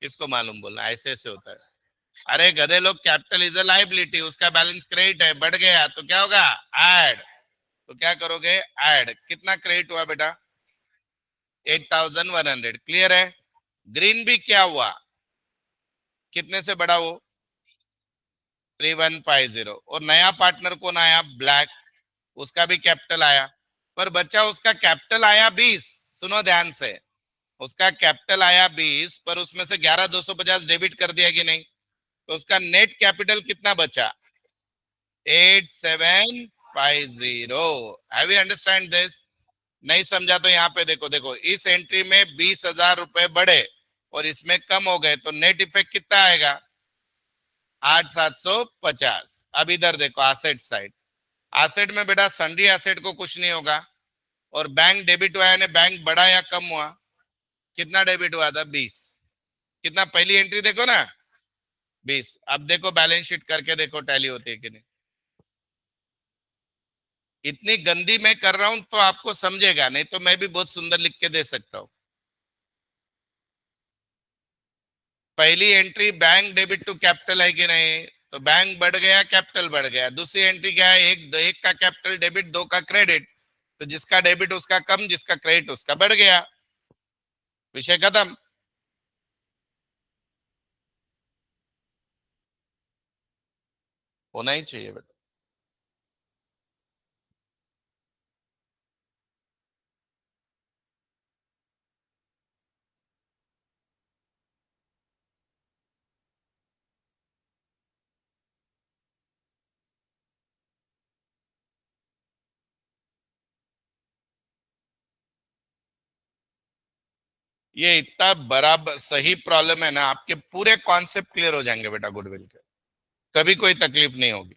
किसको मालूम, बोलना ऐसे ऐसे होता है। अरे गधे लोग, कैपिटल इज अ लाइबिलिटी, उसका बैलेंस क्रेडिट है, बढ़ गया तो क्या होगा? ऐड। तो क्या करोगे? ऐड। कितना क्रेडिट हुआ बेटा? 8100। क्लियर है? ग्रीन भी क्या हुआ, कितने से बढ़ा वो? 3150। और नया पार्टनर कौन आया? ब्लैक, उसका भी कैपिटल आया। पर बच्चा उसका कैपिटल आया 20। सुनो ध्यान से, उसका कैपिटल आया 20, पर उसमें से 11250 डेबिट कर दिया कि नहीं? तो उसका नेट कैपिटल कितना बचा? 8750। Have you understand this? नहीं समझा तो यहाँ पे देखो, देखो इस एंट्री में 20,000 रुपए बढ़े और इसमें कम हो गए, तो नेट इफेक्ट कितना आएगा? 8750। अब इधर देखो एसेट साइड। एसेट में बेटा सन्डी एसेट को कुछ नहीं होगा, और बैंक डेबिट हुआ है, बैंक बढ़ा या कम हुआ? कितना डेबिट हुआ था? 20। कितना? पहली एंट्री देखो ना, 20। अब देखो बैलेंस शीट करके देखो टैली होती है कि नहीं। इतनी गंदी मैं कर रहा हूं तो आपको समझेगा, नहीं तो मैं भी बहुत सुंदर लिख के दे सकता हूँ। पहली entry bank debit to capital है कि नहीं? तो बैंक बढ़ गया, कैपिटल बढ़ गया। दूसरी एंट्री क्या है? एक का कैपिटल डेबिट, दो का क्रेडिट। तो जिसका डेबिट उसका कम, जिसका क्रेडिट उसका बढ़ गया। विषय खत्म। होना ही चाहिए बेटा। ये इतना बराबर सही प्रॉब्लम है ना, आपके पूरे कॉन्सेप्ट क्लियर हो जाएंगे बेटा गुडविल के। कभी कोई तकलीफ नहीं होगी।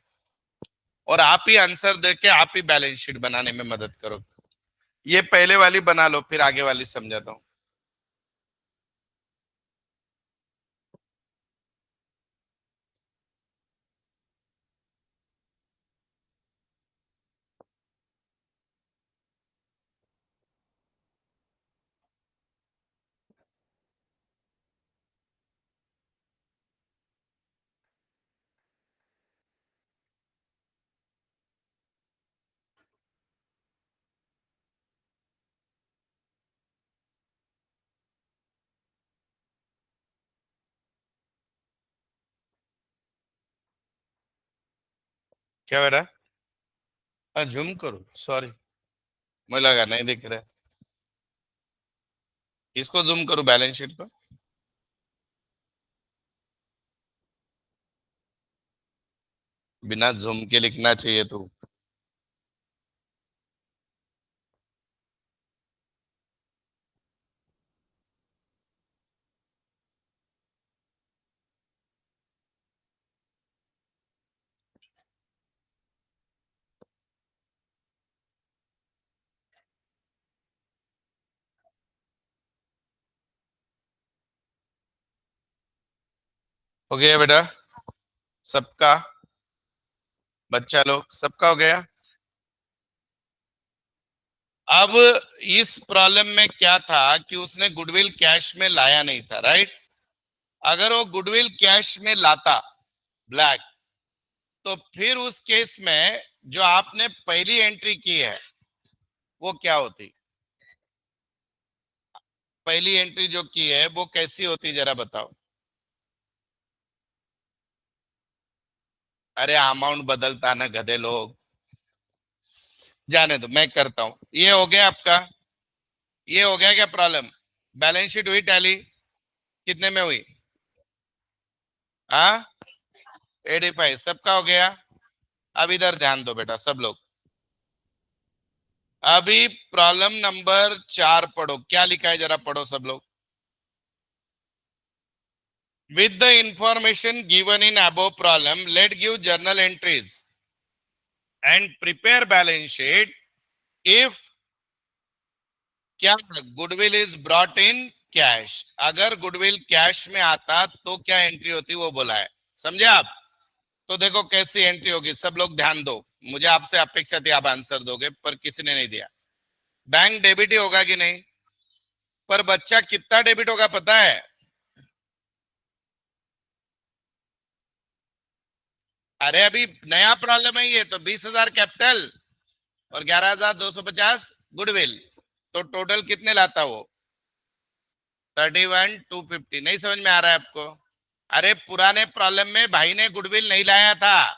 और आप ही आंसर देके आप ही बैलेंस शीट बनाने में मदद करो। ये पहले वाली बना लो, फिर आगे वाली समझाता हूँ। क्या बेटा? हाँ जूम करो, सॉरी, मुझे लगा नहीं दिख रहा है। इसको जूम करो बैलेंस शीट को। बिना जूम के लिखना चाहिए तू। हो गया बेटा सबका? बच्चा लोग सबका हो गया? अब इस प्रॉब्लम में क्या था कि उसने गुडविल कैश में लाया नहीं था, राइट? अगर वो गुडविल कैश में लाता, ब्लैक, तो फिर उस केस में जो आपने पहली एंट्री की है वो क्या होती? पहली एंट्री जो की है वो कैसी होती, जरा बताओ। अरे अमाउंट बदलता ना गधे लोग। जाने दो, मैं करता हूं। ये हो गया आपका। ये हो गया क्या प्रॉब्लम? बैलेंस शीट हुई टैली, कितने में हुई? हाँ, 85 सबका हो गया। अब इधर ध्यान दो बेटा सब लोग। अभी प्रॉब्लम नंबर 4 पढ़ो, क्या लिखा है जरा पढ़ो सब लोग। With the information given in above problem, let give journal entries and prepare balance sheet if क्या goodwill is brought in cash. अगर गुडविल कैश में आता तो क्या एंट्री होती वो बोला है, समझे आप? तो देखो कैसी एंट्री होगी, सब लोग ध्यान दो। मुझे आपसे अपेक्षा थी आप आंसर दोगे पर किसी ने नहीं दिया। बैंक डेबिट ही होगा कि नहीं? पर बच्चा कितना डेबिट होगा पता है? अरे अभी नया प्रॉब्लम है ये तो, 20,000 कैपिटल और 11,250 गुडविल, तो टोटल कितने लाता वो? 31,250। नहीं समझ में आ रहा है आपको? अरे पुराने प्रॉब्लम में भाई ने गुडविल नहीं लाया था,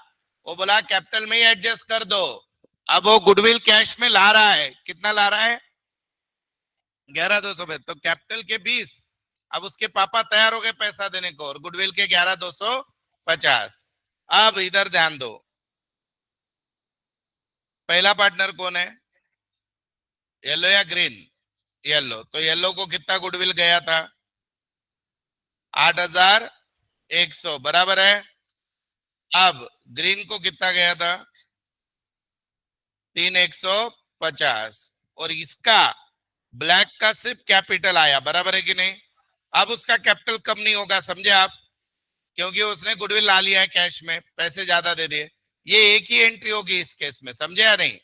वो बोला कैपिटल में ही एडजस्ट कर दो। अब वो गुडविल कैश में ला रहा है, कितना ला रहा है? 11,200 पे, तो कैपिटल के 20। अब उसके पापा तैयार हो गए पैसा देने को, और गुडविल के 11,250। अब इधर ध्यान दो, पहला पार्टनर कौन है? येलो या ग्रीन? येलो, तो येलो को कितना गुडविल गया था? 8,100 बराबर है। अब ग्रीन को कितना गया था? 3,150। और इसका ब्लैक का सिर्फ कैपिटल आया, बराबर है कि नहीं? अब उसका कैपिटल कम नहीं होगा, समझे आप? क्योंकि उसने गुडविल ला लिया है कैश में, पैसे ज्यादा दे दिए। ये एक ही एंट्री होगी इस केस में, समझे या नहीं?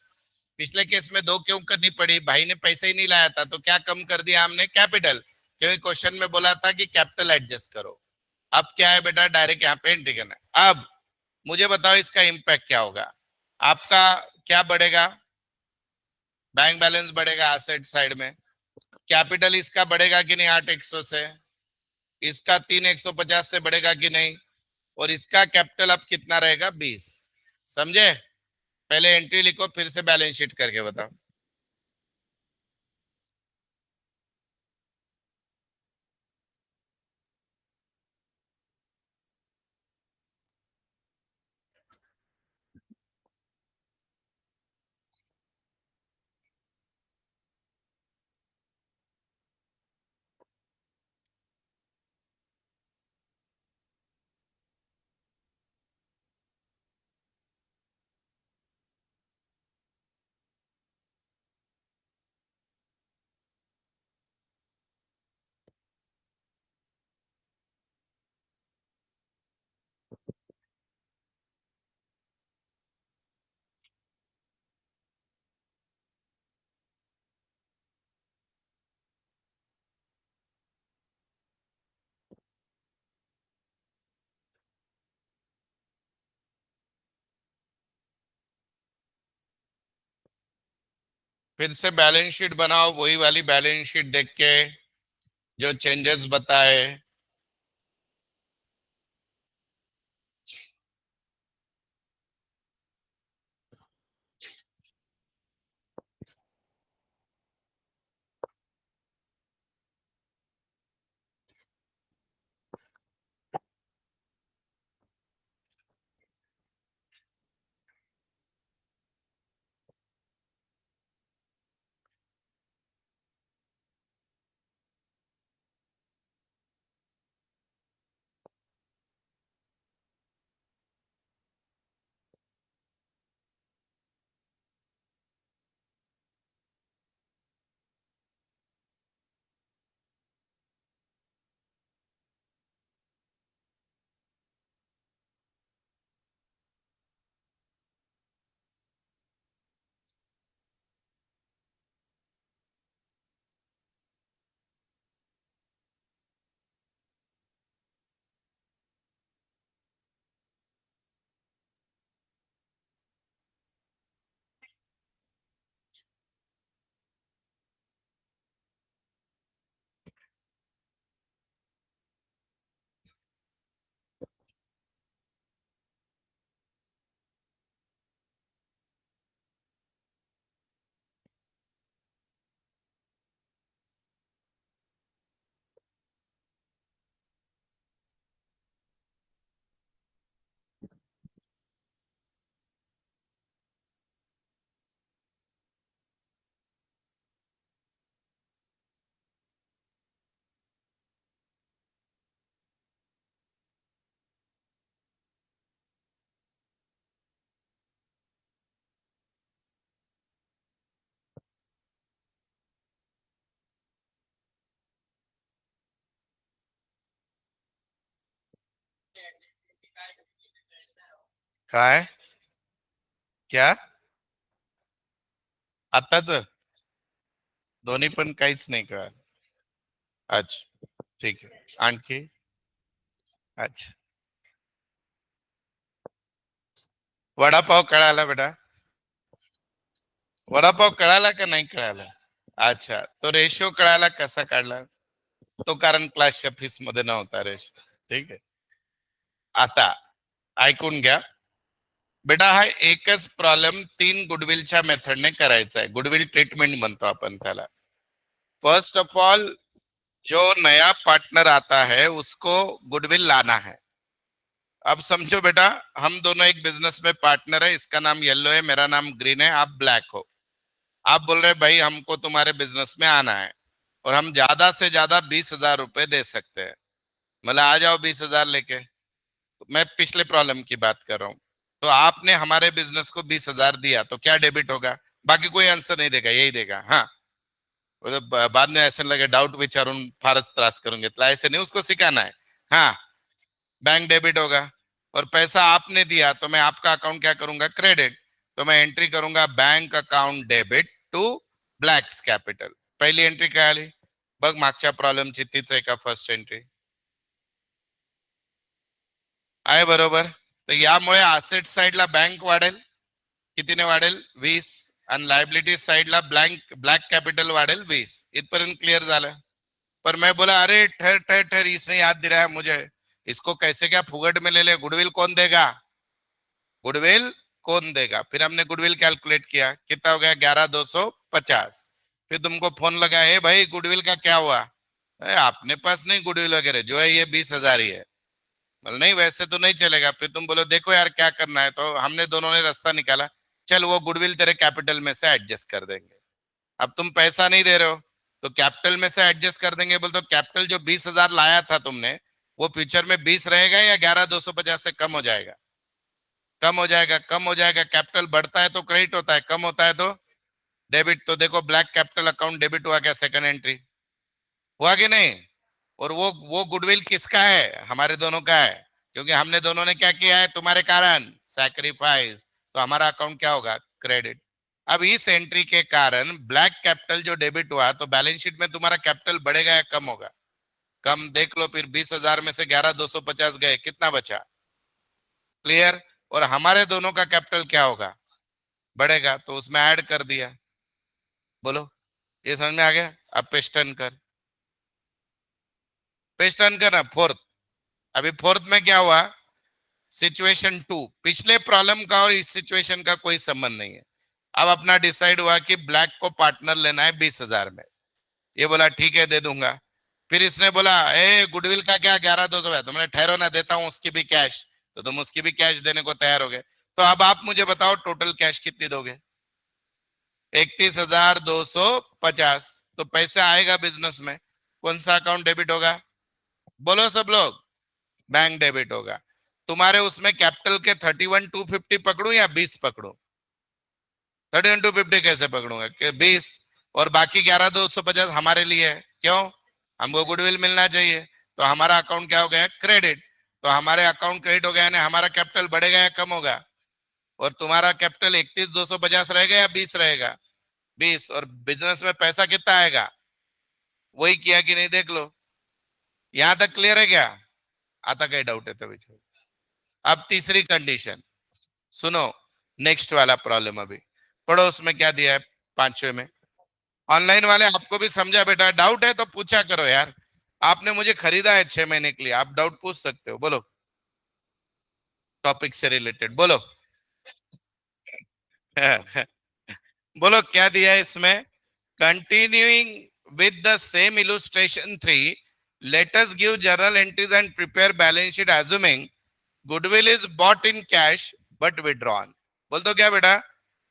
पिछले केस में दो क्यों करनी पड़ी? भाई ने पैसे ही नहीं लाया था तो क्या कम कर दिया हमने? कैपिटल, क्योंकि क्वेश्चन में बोला था कि कैपिटल एडजस्ट करो। अब क्या है बेटा, डायरेक्ट यहाँ पे एंट्री करना है। अब मुझे बताओ इसका इम्पैक्ट क्या होगा? आपका क्या बढ़ेगा? बैंक बैलेंस बढ़ेगा एसेट साइड में। कैपिटल इसका बढ़ेगा कि नहीं 8,100 से? इसका 3,150 से बढ़ेगा कि नहीं? और इसका कैपिटल अब कितना रहेगा? 20। समझे? पहले एंट्री लिखो फिर से बैलेंस शीट करके बताओ। फिर से बैलेंस शीट बनाओ, वही वाली बैलेंस शीट देख के जो चेंजेस बताए। काय क्या आताच दोन्ही पण काहीच नाही कळलं. अच्छा ठीक आहे. आणखी अच्छा वडापाव कळाला बेटा. वडापाव कळाला का नाही कळाला. अच्छा तो रेशो कळाला कसा काढला. तो कारण क्लासच्या फीस मध्ये नव्हता रेशो. ठीक आहे. आता ऐकून घ्या बेटा. हा एकच प्रॉब्लेम 3 गुडविलच्या मेथडने करायचा आहे. गुडविल ट्रीटमेंट म्हणतो आपण त्याला. फर्स्ट ऑफ ऑल जो नया पार्टनर आता है उसको गुडविल लाना है. अब समझो बेटा हम दोनों एक बिजनेस में पार्टनर है. इसका नाम येलो है, मेरा नाम ग्रीन है, आप ब्लैक हो. आप बोल रहे भाई हमको तुम्हारे बिजनेस में आना है और हम ज्यादा से ज्यादा 20,000 रुपए दे सकते हैं. मतलब आ जाओ 20,000 लेके. तो मैं पिछले प्रॉब्लम की बात कर रहा हूँ. तो आपने हमारे बिजनेस को 20,000 दिया तो क्या डेबिट होगा. बाकी कोई आंसर नहीं देगा, यही देगा. हाँ बाद में ऐसे लगे डाउट विचारून फारच त्रास करून घेतला, ऐसे नहीं उसको सिखाना है. हाँ बैंक डेबिट होगा. और पैसा आपने दिया तो मैं आपका अकाउंट क्या करूंगा, क्रेडिट. तो मैं एंट्री करूंगा bank account debit to black's capital. पहिली एंट्री काय आली बघ. मागच्या प्रॉब्लेमची तीच आहे का फर्स्ट एंट्री आहे बरोबर. तर यामुळे असेट साइडला बँक वाढेल. कितीने वाढेल 20. आणि लायबिलिटी साइडला ब्लॅक कॅपिटल वाढेल 20. इथपर्यंत क्लिअर झालं. पर मैं बोला अरे ठहर ठहर ठहर इसने याद दिलाया मुझे. इसको कैसे क्या फुगट में ले ले. गुडविल कौन देगा. गुडविल कौन देगा. फिर हमने गुडविल कैलकुलेट किया. कितना हो गया 11,250. फिर तुमको फोन लगा है भाई गुडविल का क्या हुआ. अपने पास नहीं गुडविल वगैरह जो है ये 20,000 ही है. बोले नहीं वैसे तो नहीं चलेगा. फिर तुम बोलो देखो यार क्या करना है. तो हमने दोनों ने रास्ता निकाला. चल वो गुडविल तेरे कैपिटल में से एडजस्ट कर देंगे. अब तुम पैसा नहीं दे रहे हो तो कैपिटल में से एडजस्ट कर देंगे. बोल तो कैपिटल जो 20,000 लाया था तुमने वो फ्यूचर में 20 रहेगा या 11,250 से कम हो जाएगा. कम हो जाएगा. कम हो जाएगा. कैपिटल बढ़ता है तो क्रेडिट होता है, कम होता है तो डेबिट. तो देखो ब्लैक कैपिटल अकाउंट डेबिट हुआ क्या सेकंड एंट्री. हुआ कि नहीं. और वो गुडविल किसका है, हमारे दोनों का है. क्योंकि हमने दोनों ने क्या किया है तुम्हारे कारण सैक्रिफाइस. तो हमारा अकाउंट क्या होगा, क्रेडिट. अब इस एंट्री के कारण ब्लैक कैपिटल जो डेबिट हुआ तो बैलेंस शीट में तुम्हारा कैपिटल बढ़ेगा या कम होगा. कम. देख लो फिर 20,000 में से 11,250 गए, कितना बचा. क्लियर. और हमारे दोनों का कैपिटल क्या होगा, बढ़ेगा. तो उसमें ऐड कर दिया. बोलो ये समझ में आ गया. अब पेस्टन कर. पेस्टन कर ना फोर्थ. अभी फोर्थ में क्या हुआ, सिचुएशन 2. पिछले प्रॉब्लम का और इस सिचुएशन का कोई संबंध नहीं है. अब अपना डिसाइड हुआ कि ब्लैक को पार्टनर लेना है 20,000 में. ये बोला ठीक है दे दूंगा. फिर इसने बोला ए गुडविल का क्या 11,200 है. तुमने ठहरो ना देता हूं उसकी भी कैश. तो तुम उसकी भी कैश देने को तैयार हो गए. तो अब आप मुझे बताओ टोटल कैश कितनी दोगे. 31,250. तो पैसे आएगा बिजनेस में. कौन सा अकाउंट डेबिट होगा, बोलो सब लोग. बैंक डेबिट होगा. तुम्हारे उसमें कैपिटल के 31,250 पकड़ू या 20 पकड़ू. 31,250 कैसे पकड़ूंगा, 20. और बाकी 11,250 हमारे लिए है. क्यों, हमको गुडविल मिलना चाहिए. तो हमारा अकाउंट क्या हो गया, क्रेडिट. तो हमारे अकाउंट क्रेडिट हो गया ना. हमारा कैपिटल बढ़ेगा या कम होगा. और तुम्हारा कैपिटल 31,250 रहेगा या 20 रहेगा, 20. और बिजनेस में पैसा कितना आएगा, वही किया कि नहीं देख लो. यहां तक क्लियर है क्या. आता कहीं डाउट है तभी. अब तीसरी कंडीशन सुनो. नेक्स्ट वाला प्रॉब्लम अभी पढ़ो. उसमें क्या दिया है पांचवे में. ऑनलाइन वाले आपको भी समझा बेटा. डाउट है तो पूछा करो यार. आपने मुझे खरीदा है 6 महीने के लिए, आप डाउट पूछ सकते हो. बोलो टॉपिक से रिलेटेड बोलो. बोलो क्या दिया है इसमें. Continuing with the same illustration 3, let us give journal entries and prepare balance sheet assuming goodwill is bought in cash but withdrawn. बोल दो क्या बेटा.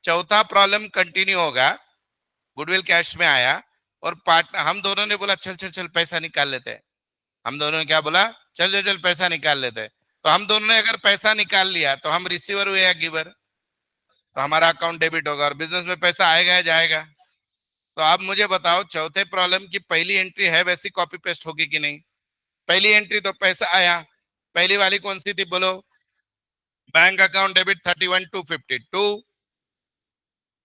चौथा प्रॉब्लम कंटिन्यू होगा. गुडविल कैश में आया और पार्टनर हम दोनों ने बोला चल चल चल पैसा निकाल लेते हैं. हम दोनों ने क्या बोला, चल चल चल पैसा निकाल लेते हैं. तो हम दोनों ने अगर पैसा निकाल लिया तो हम रिसीवर हुए या गिवर. तो हमारा अकाउंट डेबिट होगा और बिजनेस में पैसा आएगा या जाएगा. तो आप मुझे बताओ चौथे प्रॉब्लम की पहली एंट्री है वैसी कॉपी पेस्ट होगी कि नहीं. पहली एंट्री तो पैसा आया. पहली वाली कौन सी थी बोलो, bank account debit 31,252,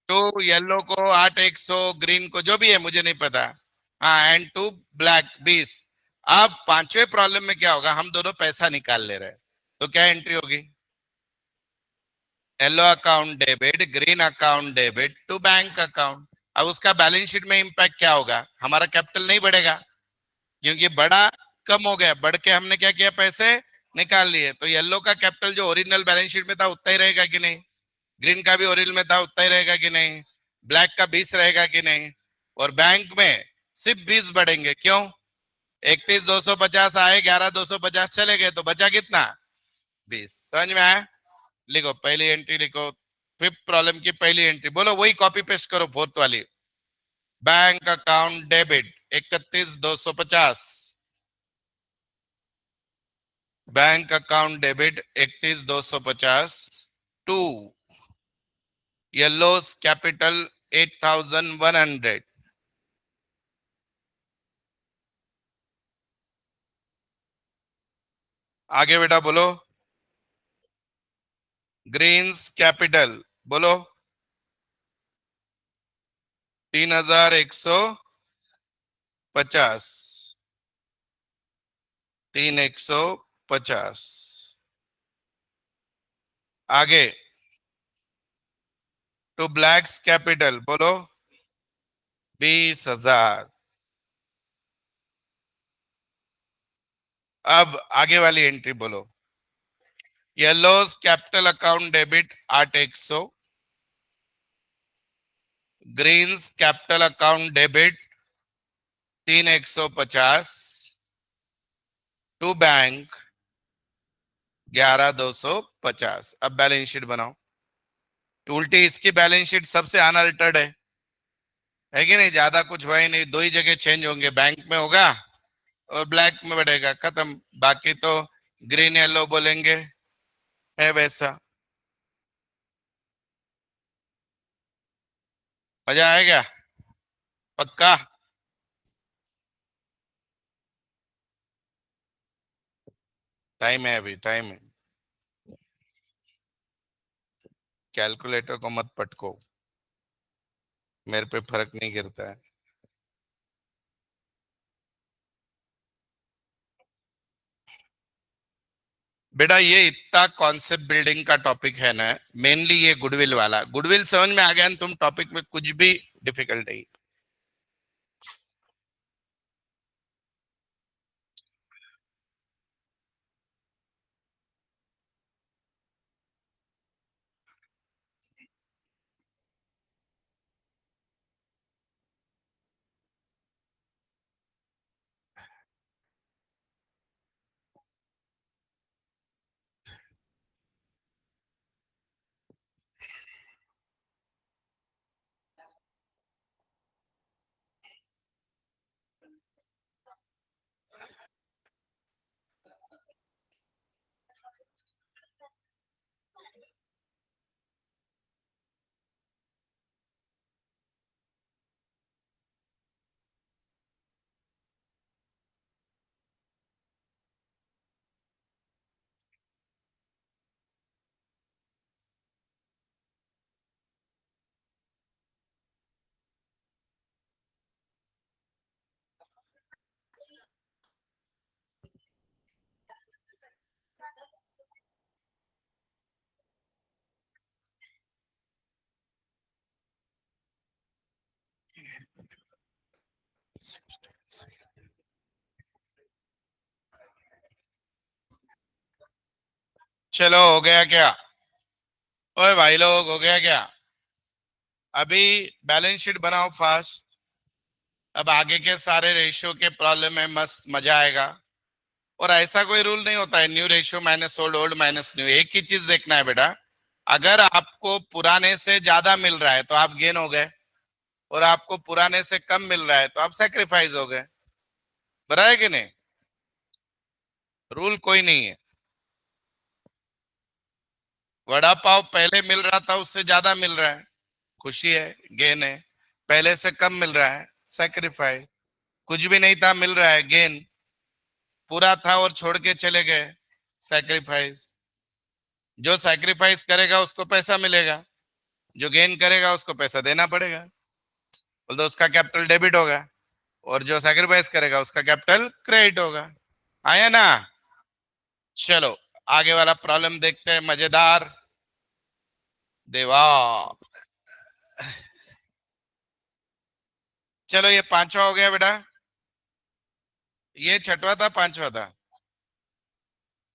to yellow को 8,100, ग्रीन को जो भी है मुझे नहीं पता, हाँ, एंड टू ब्लैक 20। अब पांचवें प्रॉब्लम में क्या होगा, हम दोनों पैसा निकाल ले रहे हैं, तो क्या एंट्री होगी, yellow account debit, green account debit to bank account. अब उसका बैलेंस शीट में इंपैक्ट क्या होगा, हमारा कैपिटल नहीं बढ़ेगा, क्योंकि बड़ा कम हो गया, बढ़ के हमने क्या किया, पैसे निकाल लिए, तो येलो का कैपिटल जो ओरिजिनल बैलेंस शीट में था उतना ही रहेगा कि नहीं, ग्रीन का भी ओरिजिनल में था उतना ही रहेगा कि नहीं, ब्लैक का 20 रहेगा कि नहीं, और बैंक में सिर्फ 20 बढ़ेंगे, क्यों, 31,250 आए, 11,250 चले गए, तो बचा कितना, 20। समझ में आया, लिखो पहली एंट्री लिखो, फिफ्थ प्रॉब्लम की पहली एंट्री बोलो, वही कॉपी पेस्ट करो फोर्थ वाली, bank account debit 31,250, bank account debit 31,250 to Yellow's capital 8,100, आगे बेटा बोलो, ग्रीन्स कैपिटल बोलो 3,150, 3,150, आगे टू ब्लैक्स कैपिटल बोलो 20,000। अब आगे वाली एंट्री बोलो, Yellow's capital account debit 8,100, Green's capital account debit 3,150 to bank 11,250। अब बैलेंस शीट बनाओ, उल्टी इसकी बैलेंस शीट सबसे अनअल्टर्ड है कि नहीं, ज्यादा कुछ हुआ ही नहीं, दो ही जगह चेंज होंगे, बैंक में होगा और ब्लैक में बढ़ेगा, खत्म, बाकी तो ग्रीन येलो बोलेंगे, है वैसा। मजा आएगा, पक्का, टाइम है अभी, टाइम है, कैलकुलेटर को मत पटको, मेरे पे फर्क नहीं गिरता है। बेटा ये इतना कॉन्सेप्ट बिल्डिंग का टॉपिक है ना, मेनली ये गुडविल वाला, गुडविल समझ में आ गया ना, तुम टॉपिक में कुछ भी डिफिकल्ट नहीं। चलो हो गया क्या, ओए भाई लोग हो गया क्या, अभी बैलेंस शीट बनाओ फास्ट। अब आगे के सारे रेशियो के प्रॉब्लम में मस्त मजा आएगा, और ऐसा कोई रूल नहीं होता है new ratio minus old, old minus new, एक ही चीज देखना है बेटा, अगर आपको पुराने से ज्यादा मिल रहा है तो आप गेन हो गए, और आपको पुराने से कम मिल रहा है तो आप सेक्रीफाइस हो गए, बराबर है कि नहीं, रूल कोई नहीं है। वड़ा पाव पहले मिल रहा था उससे ज्यादा मिल रहा है, खुशी है, गेन है, पहले से कम मिल रहा है, सेक्रीफाइस, कुछ भी नहीं था मिल रहा है, गेन, पूरा था और छोड़ के चले गए, सेक्रीफाइस, जो सैक्रिफाइस करेगा उसको पैसा मिलेगा, जो गेन करेगा उसको पैसा देना पड़ेगा, बोल तो उसका कैपिटल डेबिट होगा, और जो सैक्रिफाइस करेगा उसका कैपिटल क्रेडिट होगा। आया ना? चलो आगे वाला प्रॉब्लम देखते हैं, मजेदार। देवा, चलो ये पांचवा हो गया बेटा, ये छठवा था पांचवा था।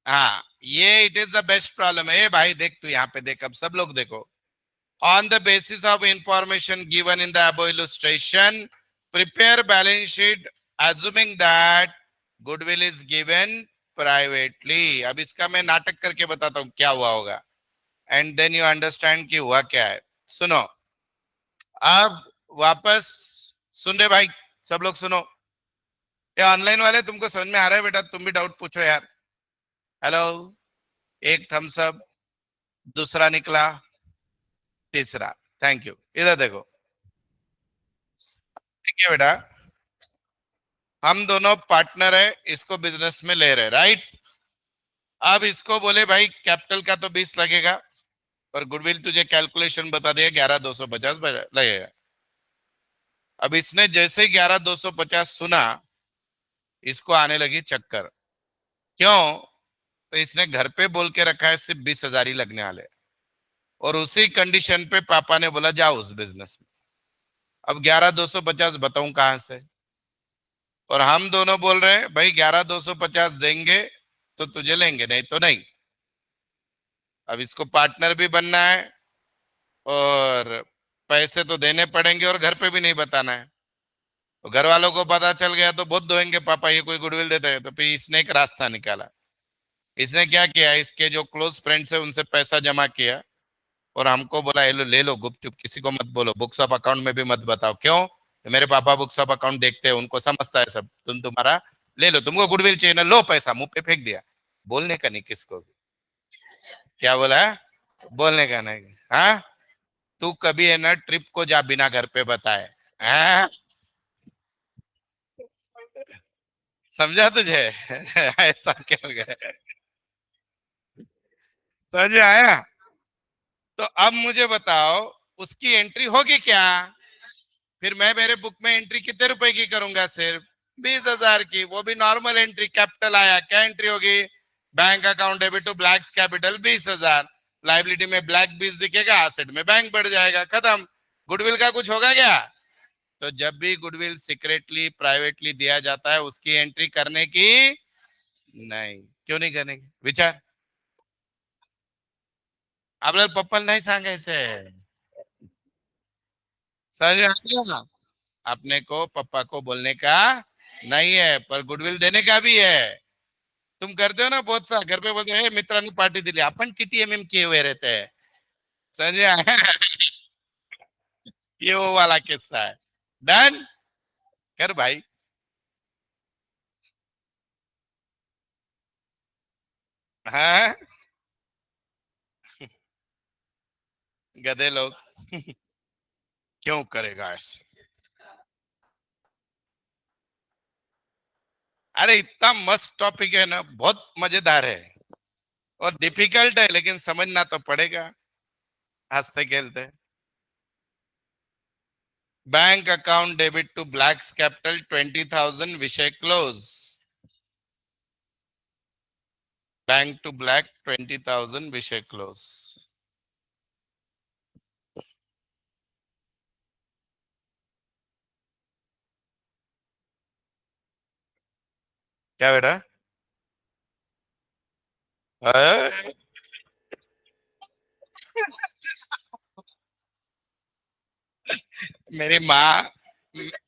हाँ, ये it is the best problem है भाई, देख तू यहाँ पे देख, अब सब लोग देखो। On the basis of information given in the above illustration, prepare balance sheet assuming that goodwill is given privately। अब इसका मैं नाटक करके बताता हूँ क्या हुआ होगा, एंड देन यू अंडरस्टैंड कि हुआ क्या है। सुनो, अब वापस सुन रहे भाई, सब लोग सुनो। ये ऑनलाइन वाले तुमको समझ में आ रहा है बेटा? तुम भी डाउट पूछो यार। हेलो, एक थम्स अप, दूसरा निकला, तीसरा। Thank you. इधर देखो, देखिए बेटा, हम दोनों पार्टनर है, इसको बिजनेस में ले रहे, राइट? अब इसको बोले भाई कैपिटल का तो 20 लगेगा, और गुडविल तुझे कैलकुलेशन बता दिया 11,250 लगेगा। अब इसने जैसे ही 11,250 सुना, इसको आने लगी चक्कर। क्यों? तो इसने घर पे बोल के रखा है सिर्फ 20,000 ही लगने वाले, और उसी कंडीशन पे पापा ने बोला जाओ उस बिजनेस में। अब 11,250 बताऊं कहां से? और हम दोनों बोल रहे हैं भाई 11,250 देंगे तो तुझे लेंगे, नहीं तो नहीं। अब इसको पार्टनर भी बनना है, और पैसे तो देने पड़ेंगे, और घर पे भी नहीं बताना है। तो घर वालों को पता चल गया तो बहुत दोएंगे, पापा ये कोई गुडविल देता है। तो फिर इसने एक रास्ता निकाला। इसने क्या किया, इसके जो क्लोज फ्रेंड्स है उनसे पैसा जमा किया, और हमको बोला ये लो ले लो गुपचुप, किसी को मत बोलो, बुक्स ऑफ अकाउंट में भी मत बताओ। क्यों? तो मेरे पापा बुक्स ऑफ अकाउंट देखते हैं, उनको समझता है सब, तुम तुम्हारा ले लो, तुमको गुडविल चाहिए ना, लो पैसा, मुंह पे फेंक दिया। बोलने का नहीं किसको भी। क्या बोला है? बोलने का नहीं। हाँ, तू कभी है ना ट्रिप को जा बिना घर पे बताए। हाँ? समझा तुझे? ऐसा क्यों गया? समझ आया? तो अब मुझे बताओ, उसकी एंट्री होगी क्या? फिर मैं मेरे बुक में एंट्री कितने रुपए की करूंगा? सिर्फ 20,000 की। वो भी नॉर्मल एंट्री, कैपिटल आया, क्या एंट्री होगी? Bank account debit to black capital 20,000। Liability में ब्लैक 20 दिखेगा, एसेट में बैंक बढ़ जाएगा, खत्म। गुडविल का कुछ होगा क्या? तो जब भी गुडविल सीक्रेटली प्राइवेटली दिया जाता है, उसकी एंट्री करने की नहीं। क्यों नहीं करने की? विचार। आपल्याला पप्पल नहीं सांगायचे, समझ में आ गया? अपने को पप्पा को बोलने का नहीं है, पर गुडविल देने का भी है। तुम करते हो ना बहुत सा, घर पे बोलते हो मित्रांनी पार्टी दिली, आपण टीटीएमएम किए हुए रहते हैं। समझ में आया? ये वो वाला किस्सा है। डन। कर भाई। हाँ, गधे लोग। क्यों करेगा ऐसे? अरे इतना मस्त टॉपिक है ना, बहुत मजेदार है, और डिफिकल्ट है, लेकिन समझना तो पड़ेगा, हंसते खेलते। Bank account debit to black's capital 20,000, विषय क्लोज। बैंक टू ब्लैक 20,000, विषय क्लोज। क्या बेटा? अ, मेरी माँ,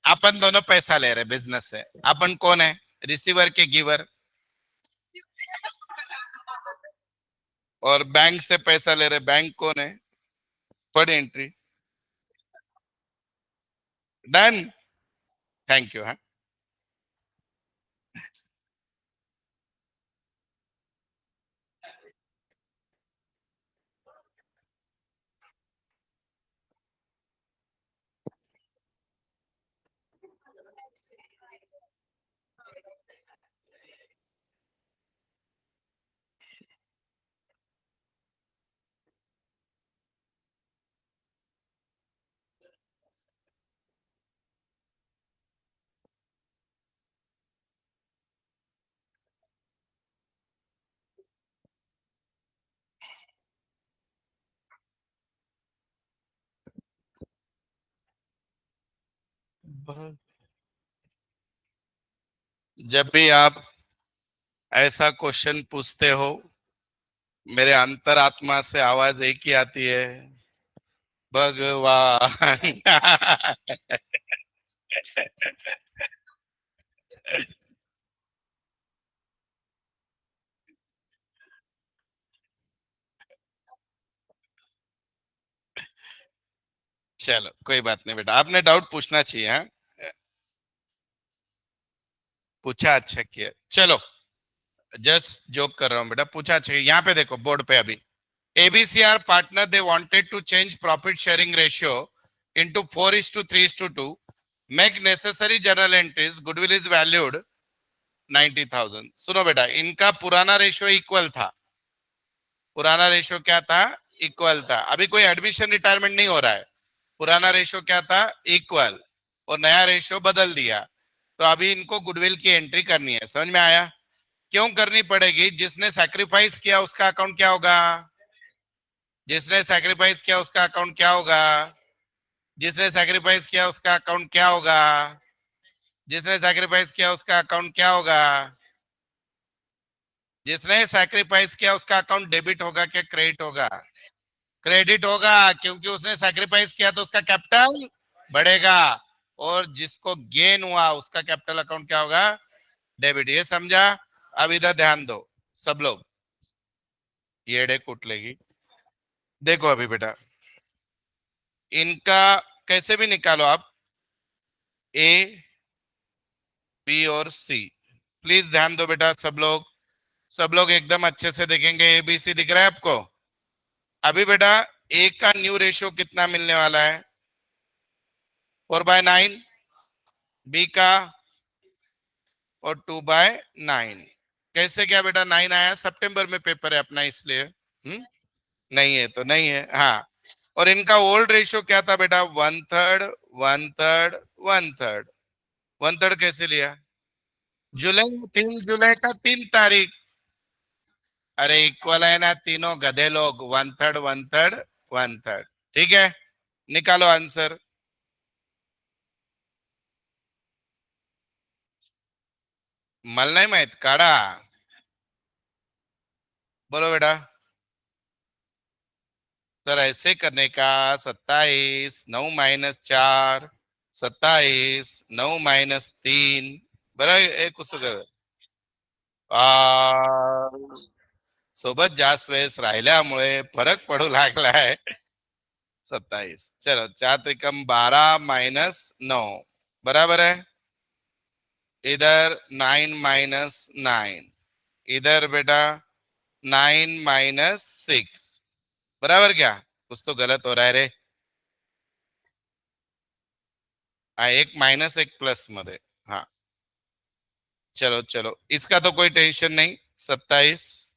अपन दोनों पैसा ले रहे बिजनेस से। अपन कौन है? रिसीवर के गिवर। और बैंक से पैसा ले रहे, बैंक कौन है? For entry. Done. Thank you. हाँ, जब भी आप ऐसा क्वेश्चन पूछते हो, मेरे अंतरात्मा से आवाज एक ही आती है, भगवान। चलो कोई बात नहीं बेटा, आपने डाउट पूछना चाहिए। हाँ, पूछा, अच्छा किया। चलो, जस्ट जोक कर रहा हूँ बेटा, पूछा चाहिए। यहाँ पे देखो बोर्ड पे अभी, ABCR partner they wanted to change profit sharing ratio into 4:3:2, make necessary journal entries, goodwill is valued 90,000। सुनो बेटा, इनका पुराना रेशियो इक्वल था। पुराना रेशियो क्या था? इक्वल था। अभी कोई एडमिशन रिटायरमेंट नहीं हो रहा है। पुराना रेशियो क्या था? इक्वल। और नया रेशियो बदल दिया। तो अभी इनको गुडविल की एंट्री करनी है। समझ में आया? क्यों करनी पड़ेगी? जिसने सैक्रिफाइस किया उसका अकाउंट क्या होगा? जिसने सैक्रिफाइस किया उसका अकाउंट क्या होगा? जिसने सैक्रिफाइस किया उसका अकाउंट क्या होगा? जिसने सैक्रिफाइस किया उसका अकाउंट क्या होगा? जिसने सैक्रिफाइस किया उसका अकाउंट डेबिट होगा क्या क्रेडिट होगा? क्रेडिट होगा, क्योंकि उसने सैक्रिफाइस किया तो उसका कैपिटल बढ़ेगा। और जिसको गेन हुआ उसका कैपिटल अकाउंट क्या होगा? डेबिट। ये समझा? अब इधर ध्यान दो सब लोग, ये कूट लेगी। देखो अभी बेटा, इनका कैसे भी निकालो आप, ए, बी और सी। प्लीज ध्यान दो बेटा सब लोग, सब लोग एकदम अच्छे से देखेंगे। ABC दिख रहा है आपको? अभी बेटा ए का न्यू रेशियो कितना मिलने वाला है? 4/9। बी का और 2/9। कैसे क्या बेटा 9 आया? सितंबर में पेपर है अपना इसलिए। नहीं है तो नहीं है। हाँ, और इनका ओल्ड रेशियो क्या था बेटा? 1/3, 1/3, 1/3। 1/3 कैसे लिया? जुलाई, 3 जुलाई का 3 तारीख। अरे इक्वल है ना तीनों गधे लोग, 1/3, 1/3, 1/3। ठीक है, निकालो आंसर। मला नाही माहित, काढा। बोलो बेटा। सर ऐसे करने का, 27, 9 - 4, 27, 9 - 3। बरं एक पुस्तक आ सोबत जास्त वेळेस राहिल्यामुळे फरक पडू लागलाय। 27, चलो 4 त्रिकम 12 - 9, बराबर है। इधर 9 - 9, इधर बेटा 9 - 6, बराबर क्या? कुछ तो गलत हो रहा है रे। हाँ, एक माइनस एक प्लस मध्ये। हाँ, चलो चलो, इसका तो कोई टेंशन नहीं। 27,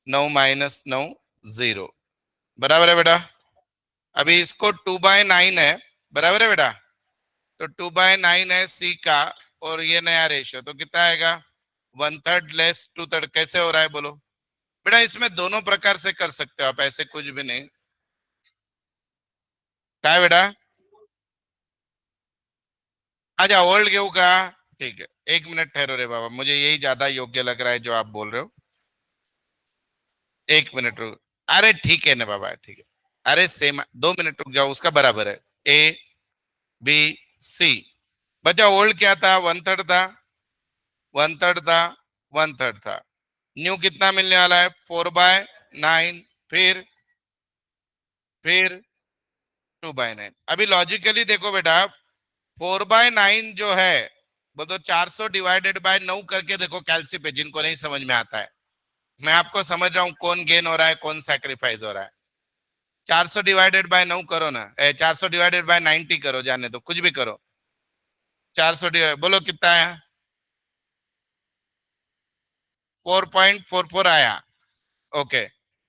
9 - 9, 0, बराबर है बेटा। अभी इसको 2/9 है, बराबर है बेटा। तो 2/9 है सी का, और ये नया रेशियो तो कितना आएगा? 1/3 लेस 2/3। कैसे हो रहा है बोलो बेटा? इसमें दोनों प्रकार से कर सकते हो आप, ऐसे कुछ भी नहीं। क्या है बेटा? अच्छा ओल्ड गेहूं का, ठीक है। 1 मिनट ठहरो रे बाबा, मुझे यही ज्यादा योग्य लग रहा है जो आप बोल रहे हो। 1 मिनट रुक। अरे ठीक है ना बाबा, ठीक है। अरे सेम, 2 मिनट रुक जाओ, उसका बराबर है। ABC। बचा ओल्ड क्या था? 1/3 था, 1/3 था, 1/3 था। न्यू कितना मिलने वाला है? 4/9। फिर 2/9। अभी लॉजिकली देखो बेटा, 4/9 जो है वो तो 400 डिवाइडेड बाय 9 करके देखो कैलसी पे, जिनको नहीं समझ में आता है। मैं आपको समझ रहा हूँ कौन गेन हो रहा है कौन सैक्रिफाइस हो रहा है। 400 डिवाइडेड बाय 9 करो ना, 400 डिवाइडेड बाय 90 करो, जाने दो कुछ भी करो। 400 बोलो कितना आया? 4.44 आया। ओके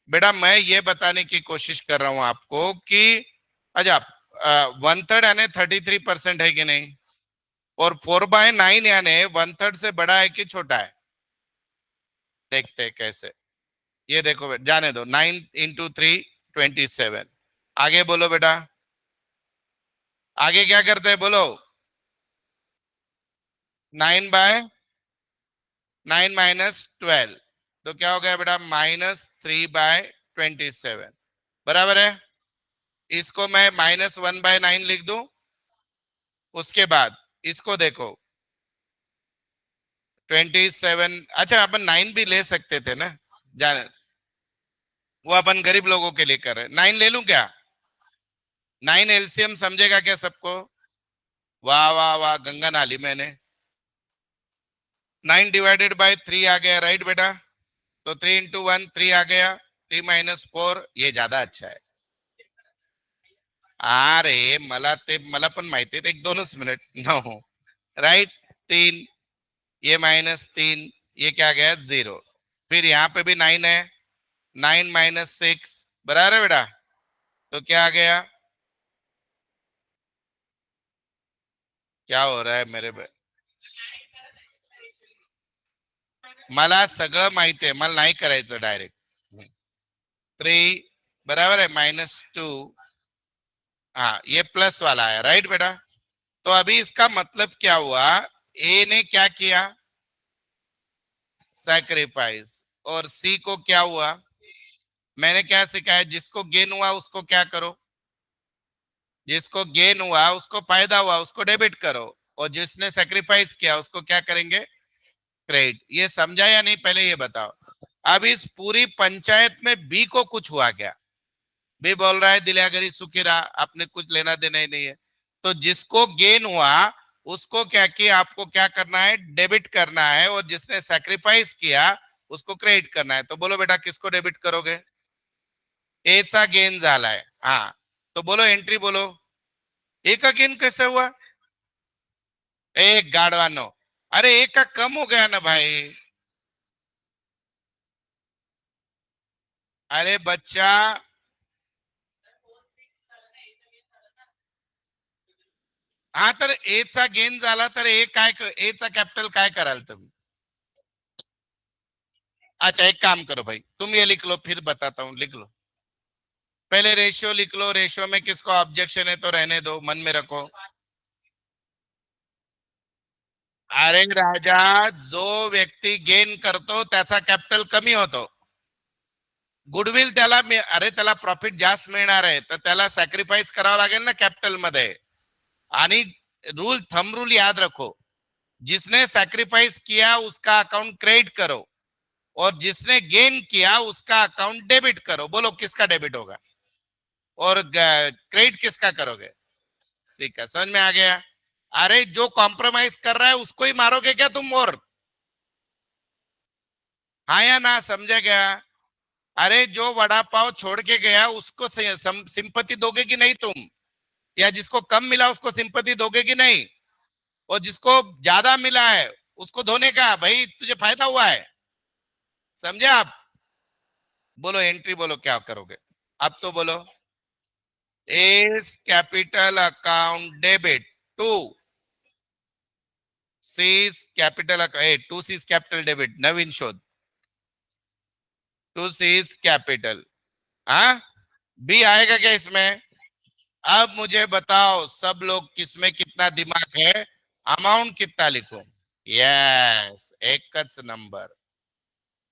बेटा, मैं ये बताने की कोशिश कर रहा हूं आपको कि अच्छा, 1/3 यानी 33% है कि नहीं? और 4/9 यानी 1/3 से बड़ा है कि छोटा है? देखते हैं कैसे। ये देखो जाने दो, 9 × 3 = 27। आगे बोलो बेटा, आगे क्या करते हैं बोलो? 9/9 -12, तो क्या हो गया बेटा -3/27, बराबर है। इसको मैं -1/9 लिख दूं। उसके बाद इसको देखो 27, अच्छा अपन 9 भी ले सकते थे ना, जाने, वो अपन गरीब लोगों के लिए कर रहे हैं। 9 ले लूं क्या? 9 एलसीएम समझेगा क्या सबको? वाह वाह वाह, गंगा नाली मैंने। 9/3 आ गया, राइट बेटा? तो 3 × 1 3 आ गया, 3 - 4, ये ज्यादा अच्छा है। अरे मला पण माहिती आहे, एक 2 मिनिट 9, राइट? 3, ये -3, ये क्या गया 0। फिर यहाँ पे भी 9 है, 9 - 6, बराबर है बेटा? तो क्या आ गया? क्या हो रहा है मेरे पे? मला सगळं माहिती आहे, मला नाही करायचं डायरेक्ट। 3, बराबर है, -2, हाँ ये प्लस वाला है, राइट बेटा? तो अभी इसका मतलब क्या हुआ? ए ने क्या किया? सैक्रिफाइस। और सी को क्या हुआ? मैंने क्या सिखाया? जिसको गेन हुआ उसको क्या करो? जिसको गेन हुआ उसको फायदा हुआ उसको डेबिट करो, और जिसने सेक्रीफाइस किया उसको क्या करेंगे? क्रेडिट। ये समझा या नहीं, पहले ये बताओ। अब इस पूरी पंचायत में बी को कुछ हुआ क्या? बी बोल रहा है दिल्यागरी सुखी रहा, आपने कुछ लेना देना ही नहीं है। तो जिसको गेन हुआ उसको क्या किया? आपको क्या करना है? डेबिट करना है। और जिसने सैक्रिफाइस किया उसको क्रेडिट करना है। तो बोलो बेटा किसको डेबिट करोगे? ए चा गेन झालाय, हाँ। तो बोलो एंट्री बोलो। ए का गेन कैसे हुआ? एक गाड़वानो, अरे एक का कम हो गया ना भाई। अरे बच्चा, हा तर ए चा गेन झाला तर ए काय, ए चा कॅपिटल काय कराल तुम्ही? अच्छा एक काम करो भाई, तुम ये लिख लो, फिर बताता हूँ, लिख लो। पहले रेशियो लिख लो, रेशियो में किसको ऑब्जेक्शन है तो रहने दो, मन में रखो। अरे राजा, जो व्यक्ती गेन करतो त्याचा कॅपिटल कमी होतो। गुडविल त्याला अरे त्याला प्रॉफिट जास्त मिळणार आहे, तर त्याला सॅक्रिफाइस करावं लागेल ना कॅपिटल मध्ये। आणि रूल, थंब रूल याद रखो, जिसने सैक्रिफाइस किया उसका अकाउंट क्रेडिट करो, और जिसने गेन किया उसका अकाउंट डेबिट करो। बोलो किसका डेबिट होगा और क्रेडिट किसका करोगे? ठीक है, समझ में आ गया? अरे जो कॉम्प्रोमाइज कर रहा है उसको ही मारोगे क्या तुम? और हाँ या ना, समझे क्या? अरे जो वड़ा पाव छोड़ के गया उसको सिंपति दोगे कि नहीं तुम? या जिसको कम मिला उसको सिंपति दोगे कि नहीं? और जिसको ज्यादा मिला है उसको धोने का, भाई तुझे फायदा हुआ है, समझे आप? बोलो एंट्री बोलो, क्या करोगे? अब तो बोलो। S capital account debit to C's capital account, to C's capital debit, नवीन शोध, टू सीज कैपिटल। हाँ, बी आएगा क्या इसमें? अब मुझे बताओ सब लोग, किसमें कितना दिमाग है? अमाउंट कितना लिखूं? यस, एक नंबर।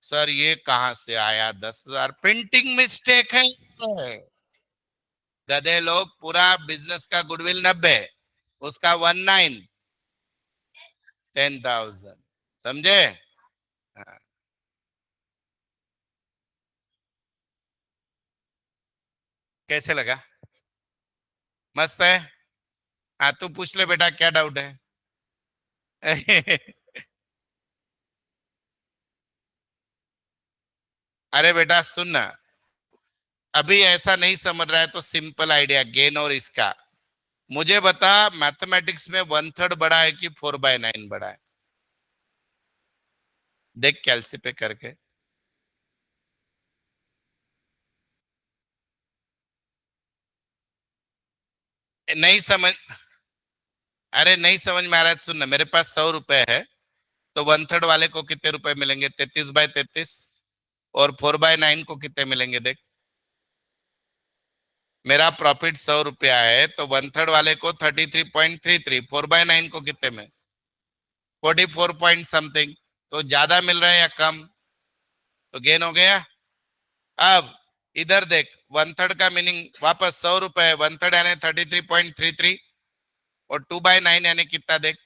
सर ये कहां से आया 10,000? प्रिंटिंग मिस्टेक है इसमें। गधे लोग, पूरा बिजनेस का गुडविल 90, उसका 19, 10,000, समझे? हाँ, कैसे लगा? मस्त है। हाँ तू पूछ ले बेटा, क्या डाउट है? अरे बेटा सुन ना, अभी ऐसा नहीं समझ रहा है तो सिंपल आइडिया, गेन और इसका मुझे बता, मैथमेटिक्स में 1/3 बड़ा है कि 4/9 बड़ा है? देख कैलसी पे करके। नहीं समझ, अरे नहीं समझ में आ रहा है, सुन ना, मेरे पास 100 रुपए है, तो 1/3 वाले को कितने रुपए मिलेंगे? 33/33। और 4/9 को कितने मिलेंगे देख। मेरा प्रॉफिट 100 रुपया है, तो 1/3 वाले को 33.33, 4/9 को कितने में? 44 पॉइंट समथिंग, तो ज्यादा मिल रहा है या कम, तो गेन हो गया। अब इधर देख, 1/3 का मीनिंग वापस 100 रुपए, 1/3 यानी 33.33, और 2/9 यानी कितना, देख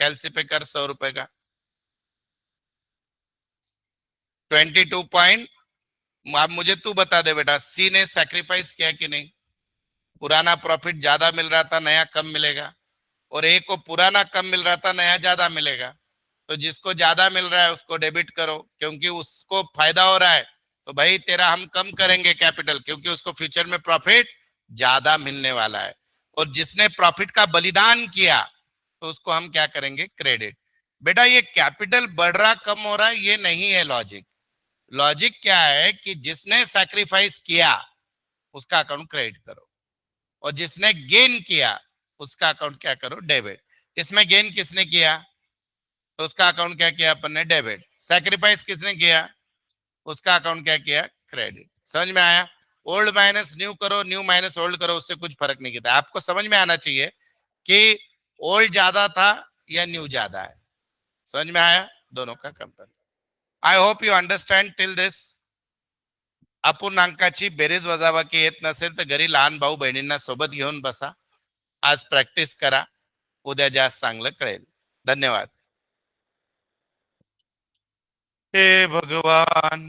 कैलसी पे कर 100 रुपए का 22 अब मुझे तू बता दे बेटा, सी ने सैक्रिफाइस किया कि नहीं? पुराना प्रॉफिट ज्यादा मिल रहा था, नया कम मिलेगा, और ए को पुराना कम मिल रहा था, नया ज्यादा मिलेगा। तो जिसको ज्यादा मिल रहा है उसको डेबिट करो, क्योंकि उसको फायदा हो रहा है। तो भाई तेरा हम कम करेंगे कैपिटल, क्योंकि उसको फ्यूचर में प्रॉफिट ज्यादा मिलने वाला है। और जिसने प्रॉफिट का बलिदान किया तो उसको हम क्या करेंगे, क्रेडिट। बेटा ये कैपिटल बढ़ रहा कम हो रहा है, ये नहीं है लॉजिक। लॉजिक क्या है कि जिसने सैक्रिफाइस किया उसका अकाउंट क्रेडिट करो, और जिसने गेन किया उसका अकाउंट क्या करो, डेबिट। इसमें गेन किसने किया तो उसका अकाउंट क्या किया अपन ने, डेबिट। सैक्रिफाइस किसने किया उसका अकाउंट क्या किया, क्रेडिट। समझ में आया? ओल्ड माइनस न्यू करो, न्यू माइनस ओल्ड करो, उससे कुछ फर्क नहीं किया। आपको समझ में आना चाहिए कि ओल्ड ज्यादा था या न्यू ज्यादा है। समझ में आया दोनों का compare? I hope you understand till this. अपूर्णांकाची बेरीज वजाबाकी येत नसेल तर घरी लहान भाऊ बहिणींना सोबत घेऊन बसा. आज प्रॅक्टिस करा, उद्या जास्त चांगलं कळेल. धन्यवाद. हे भगवान.